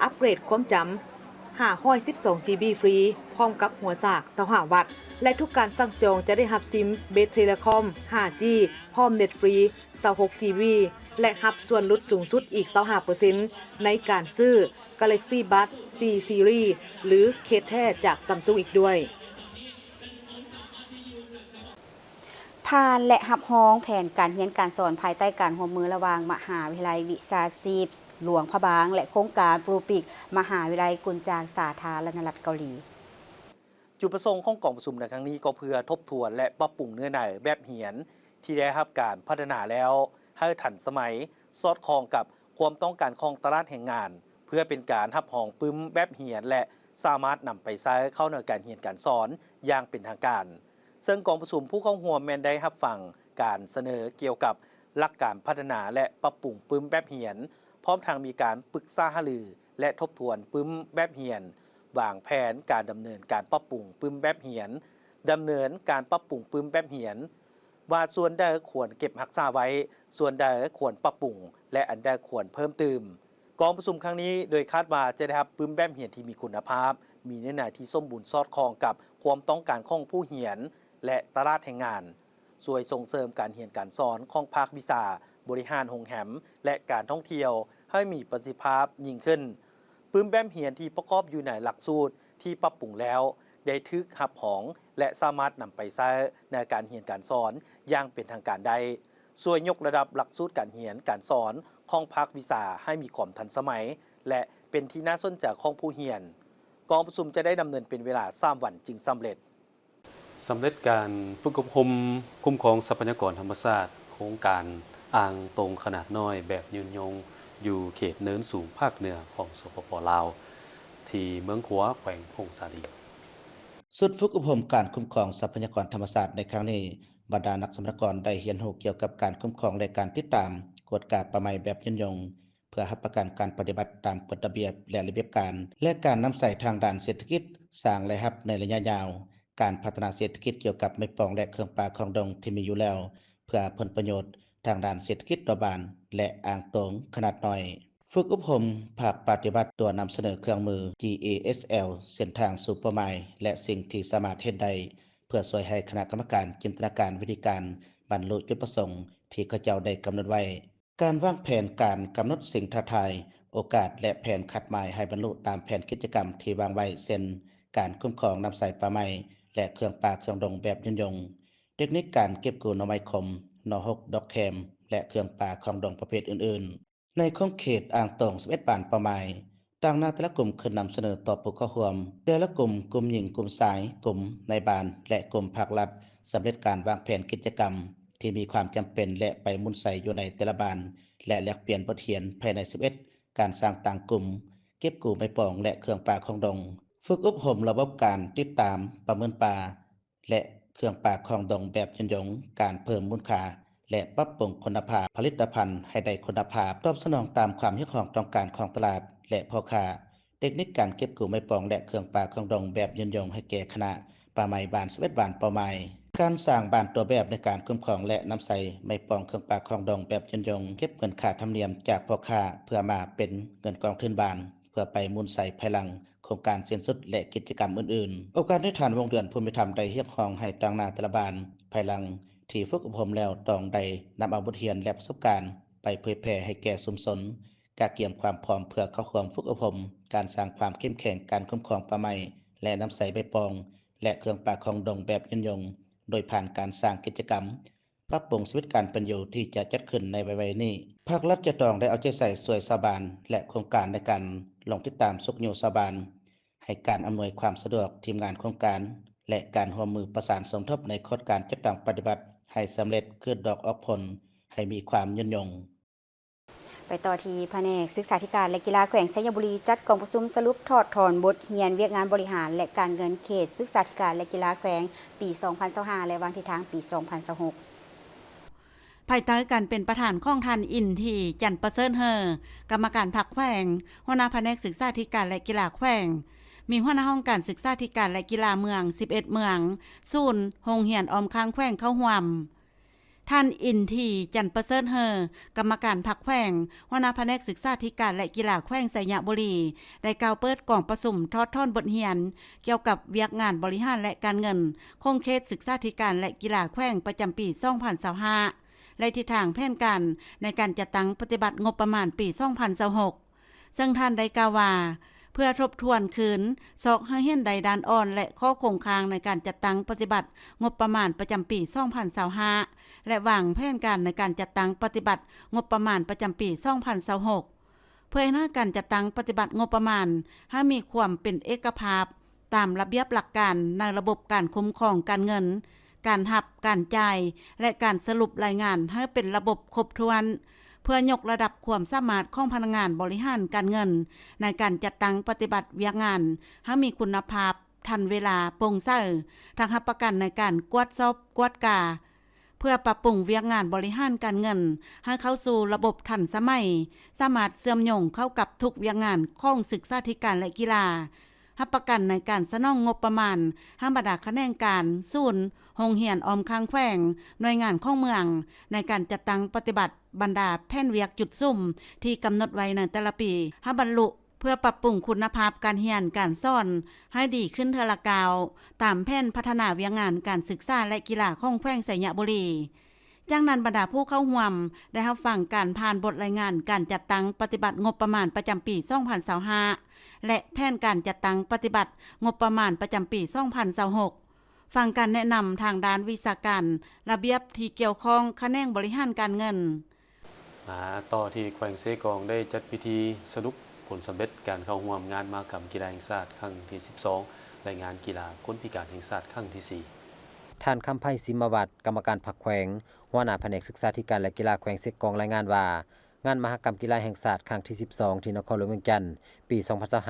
อัปเกรดความจำ512 GB ฟรีพร้อมกับหัวสาก25 วัตต์และทุกการสั่งจองจะได้รับซิมเบสเทเลคอม 5G พร้อมเน็ตฟรี26 GB และรับส่วนลดสูงสุดอีก 25% ในการซื้อ Galaxy Buds 4 Series หรือเคสแท้จาก Samsung อีกด้วยผ่านและรับรองแผนการเรียนการสอนภายใต้การร่วมมือระหว่างมหาวิทยาลัยวิชาชีพหลวงพระบางและโครงการปลูปิกมหาวิทยาลัยกุนจางสาธารณรัฐเกาหลี จุดประสงค์ของกองประชุมในครั้งนี้ก็เพื่อทบทวนและปรับปรุงเนื้อหาแบบเหียนที่ได้รับการพัฒนาแล้วให้ทันสมัยสอดคล้องกับความต้องการของตลาดแห่งงาน เพื่อเป็นการรับรองปึ้มแบบเหียนและสามารถนำไปใช้เข้าในการเรียนการสอนอย่างเป็นทางการซึ่งกองประชุมผู้เข้าร่วมแม้นได้รับฟังการเสนอเกี่ยวกับหลักการพัฒนาและปรับปรุงปึ้มแบบเหียนพร้อมทางมีการปรึกษาหารือและทบทวนปึ้มแบบเหียนวางแผนการดำเนินการปรับปรุงปึ้มแบบเหียนดำเนินการปรับปรุงปึ้มแบบเหียนว่าส่วนใดควรเก็บรักษาไว้ส่วนใดควรปรับปรุงและอันใดควรเพิ่มเติมกองประชุมครั้งนี้โดยคาดว่าจะได้รับปึ้มแบบเหียนที่มีคุณภาพมีเนื้อหาที่สมบูรณ์สอดคล้องกับความต้องการของผู้เรียนและตลาดแห่งงานช่วยส่งเสริมการเรียนการสอนของภาควิชาบริหารโรงแรมและการท่องเที่ยวให้มีประสิทธิภาพยิ่งขึ้นปึ้มแบบเหียนที่ประกอบอยู่ในหลักสูตรที่ปรับปรุงแล้วได้ถูกรับรองและสามารถนำไปใช้ในการเรียนการสอนอย่างเป็นทางการได้ช่วยยกระดับหลักสูตรการเรียนการสอนของภาควิชาให้มีความทันสมัยและเป็นที่น่าสนใจของผู้เรียนกองประชุมจะได้ดำเนินเป็นเวลา3 วันจึงสำเร็จการฝึกอบรมคุ้มครองทรัพยากรธรรมชาติโครงการอ่างตรงขนาดน้อยแบบยืนยงอยู่เขตเนินสูงภาคเหนือของสปป.ลาวที่เมืองขัวแขวงพงษาลีสุดฝึกอบรมการคุ้มครองทรัพยากรธรรมชาติในครั้งนี้บรรดานักสำนักกรได้เรียนรู้เกี่ยวกับการคุ้มครองและการติดตามกฎการประมาแบบยืนยงเพื่อรับประกันการปฏิบัติตามกฎระเบียบและระเบียบการและการนำใส่ทางด้านเศรษฐกิจสร้างรายรับในระยะยาวการพัฒนาเศรษฐกิจเกี่ยวกับไม้ปองและเครื่องป่าของดงที่มีอยู่แล้วเพื่อผลประโยชน์ทางด้านเศรษฐกิจต่อบ้านและอ่างตรงขนาดน้อยฝึกอบรมภาคปฏิบัติตัวนำเสนอเครื่องมือ GASL เส้นทางสู่เป้าหมายและสิ่งที่สามารถเฮ็ดได้เพื่อช่วยให้คณะกรรมการจินตนาการวิธีการบรรลุจุดประสงค์ที่เขาเจ้าได้กำหนดไว้การวางแผนการกำหนดสิ่งท้าทายโอกาสและแผนขัดหมายให้บรรลุตามแผนกิจกรรมที่วางไว้เช่นการคุ้มครองนำใส่ป่าไม้และเครื่องป่าเครื่องดงแบบยืนยงเทคนิคการเก็บกู้หน่อไม้คมหน่อหกดอกแคมและเครื่องป่าของดงประเภทอื่นๆในของเขตอ่างตอง11 บ้านป่าไม้ต่างหน้าแต่ละกลุ่มคือนำเสนอต่อผู้เข้าร่วมแต่ละกลุ่มหญิงกลุ่มชายกลุ่มในบ้านและกลุ่มภาครัฐสำเร็จการวางแผนกิจกรรมที่มีความจำเป็นและไปมุ่นใส่อยู่ในแต่ละบ้านและแลกเปลี่ยนบทเรียนภายใน11การสร้างต่างกลุ่มเก็บกู้ไม้ปองและเครื่องป่าของดงฝึกอบรมระบบการติดตามประเมินป่าและเครื่องป่าของดงแบบยืนยงการเพิ่มมูลค่าและปรับปรุงคุณภาพผลิตภัณฑ์ให้ได้คุณภาพตอบสนองตามความเรียกร้องต้องการของตลาดและพ่อค้าเทคนิคการเก็บกู้ไม้ปองและเครื่องป่าของดงแบบยืนยงให้แก่คณะป่าไม้บ้าน11 บ้านป่าไม้การสร้างบ้านตัวแบบในการคุ้มครองและนำใส่ไม้ปองเครื่องป่าของดงแบบยืนยงเก็บเงินค่าธรรมเนียมจากพ่อค้าเพื่อมาเป็นเงินกองทุนบ้านเพื่อไปมูลใส่ภายหลังโครงการสิ้นสุดและกิจกรรมอื่นๆโอกาสในฐานวงเดือนภูมิธรรมได้เรียกร้องให้ต่างหน้าแต่ละบ้านภายหลังที่ฝึกอบรมแล้วต้องได้นำเอาบทเรียนและประสบการณ์ไปเผยแพร่ให้แก่ชุมชนกะเกี่ยมความพร้อมเพื่อเข้าร่วมฝึกอบรมการสร้างความเข้มแข็งการคุ้มครองป่าไม้และนำใส่ใบปองและเครื่องป่าของดงแบบยืนยงโดยผ่านการสร้างกิจกรรมปรับปรุงชีวิตการเป็นอยู่ที่จะจัดขึ้นในไวๆนี้ภาครัฐจะต้องได้เอาใจใส่ช่วยชาวบ้านและโครงการในการลงติดตามสุขอยู่ชาวบ้านให้การอำนวยความสะดวกทีมงานโครงการและการร่วมมือประสานสมทบในโครงการจัดตั้งปฏิบัติให้สำเร็จขึ้นดอกออกผลให้มีความยืนยงไปต่อที่แผนกศึกษาธิการและกีฬาแขวงชัยบุรีจัดกองประชุมสรุปถอดถอนบทเรียนเวียกงานบริหารและการเงินเขตศึกษาธิการและกีฬาแขวงปี 2025 และวางทิศทางปี 2026 ภายใต้การเป็นประธานของท่านอินทีจันทร์ประเสริฐเฮอกรรมการพรรคแขวงหัวหน้าแผนกศึกษาธิการและกีฬาแขวงมีหัวหน้าห้องการศึกษาธิการและกีฬาเมือง11เมืองศูนย์โรงเรียนออมค้างแขวงเข้าร่วมท่านอินทีจันทร์ประเสริฐเฮอกรรมการพรรคแขวงหัวหน้าแผนกศึกษาธิการและกีฬาแขวงชัยบุรีได้กล่าวเปิดกล่องประชุมทอดท่อนบทเรียนเกี่ยวกับเวียกงานบริหารและการเงินของเขตศึกษาธิการและกีฬาแขวงประจำปี 2025และทิศทางแผนการในการจัดตั้งปฏิบัติงบประมาณปี 2026ซึ่งท่านได้กล่าวว่าเพื่อทบทวนคืนซอกให้เห็นใดด้านอ่อนและข้อคงค้างในการจัดตั้งปฏิบัติงบประมาณประจำปี 2025และวางแผนการในการจัดตั้งปฏิบัติงบประมาณประจำปี 2026เพื่อให้การจัดตั้งปฏิบัติงบประมาณให้มีความเป็นเอกภาพ ตามระเบียบหลักการในระบบการคุ้มครองการเงินการหับการจ่ายและการสรุปรายงานให้เป็นระบบครบถ้วนเพื่อยกระดับความสามารถของพนักงานบริหารการเงินในการจัดตั้งปฏิบัติเวียกงานให้มีคุณภาพทันเวลาโปร่งใสทางรับประกันในการกวดสอบกวดกาเพื่อปรับปรุงเวียกงานบริหารการเงินให้เข้าสู่ระบบทันสมัยสามารถเชื่อมโยงเข้ากับทุกเวียกงานของศึกษาธิการและกีฬารับประกันในการสนองงบประมาณให้บรรดาคะแนนการศูนย์โรงเรียนออมค้างแขวงหน่วยงานของเมืองในการจัดตั้งปฏิบัติบรรดาแผนเวียกจุดซุ่มที่กำหนดไว้ในแต่ละปีให้บรรลุเพื่อปรับปรุงคุณภาพการเรียนการสอนให้ดีขึ้นเทอละกาวตามแผนพัฒนาเวียกงานการศึกษาและกีฬาของแขวงสัญญบุรีจากนั้นบรรดาผู้เข้าร่วมได้รับฟังการผ่านบทรายงานการจัดตั้งปฏิบัติงบประมาณประจำปี 2025 และแผนการจัดตั้งปฏิบัติงบประมาณประจำปี 2026 ฟังการแนะนำทางด้านวิชาการระเบียบที่เกี่ยวข้องแขนงบริหารการเงินต่อที่แขวงเซกองได้จัดพิธีสรุปผลสำเร็จการเข้าร่วมงานมหกรรมกีฬาแห่งชาติครั้งที่ 12 และงานกีฬาคนพิการแห่งชาติครั้งที่ 4ท่านคำไพศิมวัฒน์กรรมการพรรคแขวงหัวหน้าแผนกศึกษาธิการและกีฬาแขวงเซกองรายงานว่างานมหกรรมกีฬาแห่งชาติครั้งที่ 12 ที่นครหลวงเวียงจันทน์ปี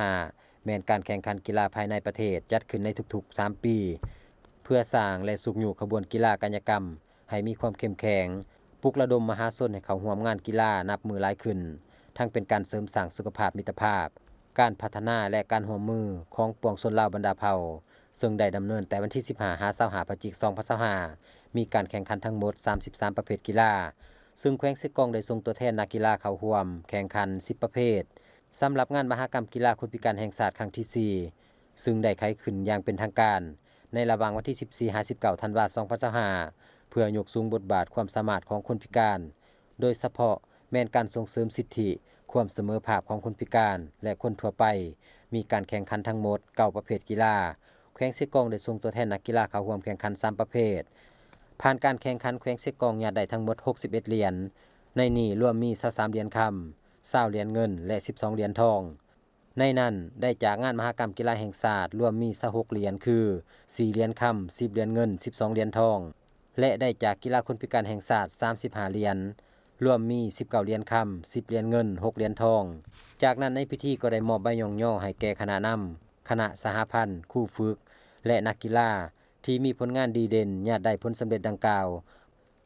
2025 แม้นการแข่งขันกีฬาภายในประเทศจัดขึ้นในทุกๆ 3 ปี เพื่อสร้างและสูบอยู่ขบวนกีฬากายกรรมให้มีความเข้มแข็งปลุกระดมมหาชนให้เข้าร่วมงานกีฬานับมือหลายขึ้นทั้งเป็นการเสริมสร้างสุขภาพมิตรภาพการพัฒนาและการร่วมมือของปวงชนเหล่าบรรดาเผ่าซึ่งได้ดำเนินแต่วันที่ 15-25 พฤศจิกายน 2025 มีการแข่งขันทั้งหมด 33 ประเภทกีฬาซึ่งแขวงเซกองได้ส่งตัวแทนนักกีฬาเข้าร่วมแข่งขัน 10 ประเภทสำหรับงานมหกรรมกีฬาคนพิการแห่งชาติครั้งที่ 4 ซึ่งได้khaiขึ้นอย่างเป็นทางการในระหว่างวันที่ 14-19 ธันวาคม 2025 เพื่อยกสูงบทบาทความสามารถของคนพิการโดยเฉพาะแม้นการส่งเสริมสิทธิความเสมอภาคของคนพิการและคนทั่วไปมีการแข่งขันทั้งหมด 9 ประเภทกีฬาแขวงเซกองได้ส่งตัวแทนนักกีฬาเข้าร่วมแข่งขัน 3 ประเภทผ่านการแข่งขันแขวงเซกองญาติได้ทั้งหมด 61 เหรียญในนี้รวมมี 23 เหรียญคำ 20 เหรียญเงินและ 12 เหรียญทองในนั้นได้จากงานมหกรรมกีฬาแห่งชาติรวมมี 26 เหรียญคือ 4 เหรียญคำ 10 เหรียญเงิน 12 เหรียญทองและได้จากกีฬาคนพิการแห่งชาติ 35 เหรียญรวมมี 19 เหรียญคำ 10 เหรียญเงิน 6 เหรียญทองจากนั้นในพิธีก็ได้มอบใบย่องย่อให้แก่คณะนำคณะสหพันธ์ครูฝึกและนักกีฬาที่มีผลงานดีเด่นญาติได้ผลสำเร็จดังกล่าว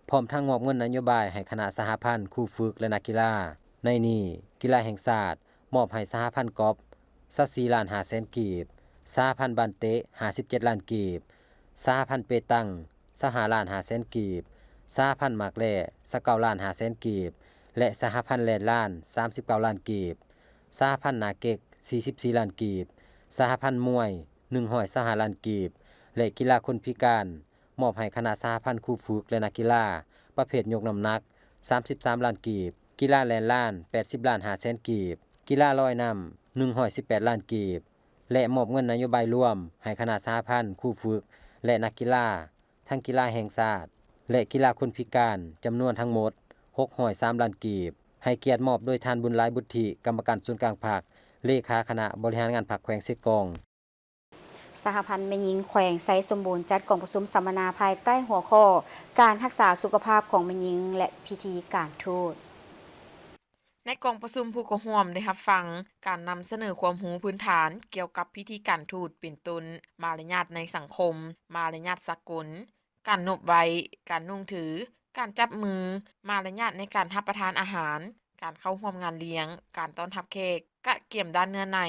พร้อมทั้งมอบเงินนโยบายให้คณะสหพันธ์ครูฝึกและนักกีฬาในนี้กีฬาแห่งชาติมอบให้สหพันธ์กอล์ฟ24,500,000 กีบสหพันธ์บานเตะ57 ล้านกีบสหพันธ์เปตัง25,500,000 กีบสหพันธ์หมากแล่29,500,000 กีบและสหพันธ์แลนล้าน39 ล้านกีบสหพันธ์นาเก็ก44 ล้านกีบสหพันธ์มวย125 ล้านกีบและกีฬาคนพิการมอบให้คณะสหพันธ์ครูฝึกและนักกีฬาประเภทยกน้ำหนัก33 ล้านกีบกีฬาแลนล้าน80,500,000 กีบกีฬาลอยน้ำ118 ล้านกีบและมอบเงินนโยบายรวมให้คณะสหพันธ์ครูฝึกและนักกีฬาทั้งกีฬาแห่งชาติและกีฬาคนพิการจำนวนทั้งหมด603 ล้านกีบให้เกียรติมอบโดยท่านบุญหลายบุตริกรรมการส่วนกลางภาคเลขาคณะบริหารงานพรรคแขวงเซกองสหพันธ์แม่หญิงแขวงไซสมบูรณ์จัดกองประชุมสัมมนาภายใต้หัวข้อการรักษาสุขภาพของแม่หญิงและพิธีการทูตในกองประชุมผู้เข้าร่วมได้รับฟังการนำเสนอความรู้พื้นฐานเกี่ยวกับพิธีการทูตเป็นต้นมารยาทในสังคมมารยาทสากลการนบไว้การนุ่งถือการจับมือมารยาทในการรับประทานอาหารการเข้าร่วมงานเลี้ยงการต้อนรับแขกกะเกี่ยมด้านเนื้อใน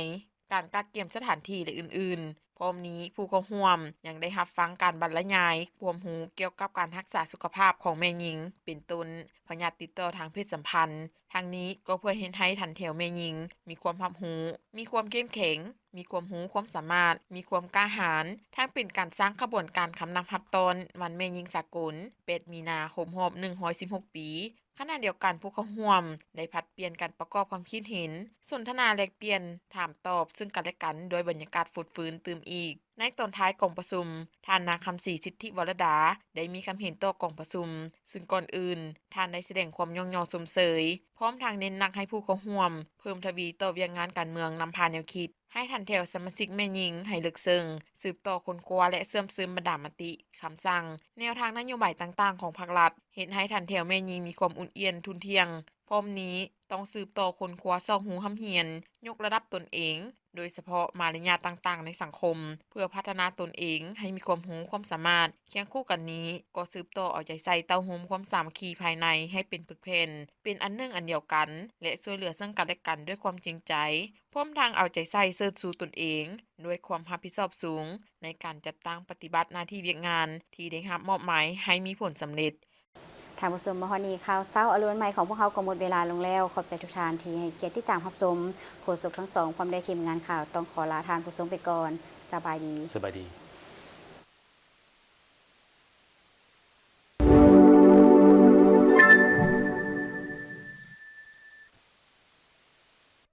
การกักเกี่ยมสถานที่และอื่นๆพร้อมนี้ผู้เข้าร่วมยังได้รับฟังการบรรยายความรู้เกี่ยวกับการรักษาสุขภาพของแม่หญิงเป็นต้นพยาธิติดต่อทางเพศสัมพันธ์ทางนี้ก็เพื่อเฮ็ดให้ทันแถวแม่หญิงมีความรับรู้มีความเข้มแข็งมีความรู้ความสามารถมีความกล้าหาญทั้งเป็นการสร้างขบวนการคำนับรับตอนวันแม่หญิงสากล8 มีนาคมรอบ116 ปีขณะเดียวกันผู้เข้าร่วมได้ผลัดเปลี่ยนกันประกอบความคิดเห็นสนทนาแลกเปลี่ยนถามตอบซึ่งกันและกันโดยบรรยากาศฟุดฟื้นตื่มอีกในตอนท้ายกองประชุมท่านนาคำศรีสิทธิวรดาได้มีคำเห็นต่อกองประชุมซึ่งก่อนอื่นท่านได้แสดงความย่องยอสมเสยพร้อมทางเน้นหนักให้ผู้เข้าร่วมเพิ่มทวีต่อเวียงงานการเมืองนำพาแนวคิด ให้ทันแถวสมาชิกแม่หญิงให้ลึกซึ้งสืบต่อคนกลัวและเสื่อมซึมบรรดามติคำสั่งแนวทางนโยบายต่างๆของภาครัฐเห็นให้ทันแถวแม่หญิงมีความอุ่นเอียนทุนเทียงพร้อมนี้ต้องสืบต่อคนกลัวซอกหูหำเหียนยกระดับตนเองโดยเฉพาะมารยาทต่างๆในสังคมเพื่อพัฒนาตนเองให้มีความรู้ความสามารถเคียงคู่กันนี้ก็สืบต่อเอาใจใส่เต้าโฮมความสามัคคีภายในให้เป็นปึกแผ่นเป็นอันหนึ่งอันเดียวกันและช่วยเหลือซึ่งกันและกันด้วยความจริงใจพร้อมทางเอาใจใส่เสิร์ชสู่ตนเองด้วยความรับผิดชอบสูงในการจัดตั้งปฏิบัติหน้าที่เวียกงานที่ได้รับมอบหมายให้มีผลสำเร็จทางผู้ชมมฮอนีข่าวเช้าอรุณใหม่ของพวกเขาก็หมดเวลาลงแล้วขอบใจทุกท่านที่ให้เกียรติที่ตามรับชมโฆษกทั้งสองความได้ทีมงานข่าวต้องขอลาทานผู้ชมไปก่อนสบายดี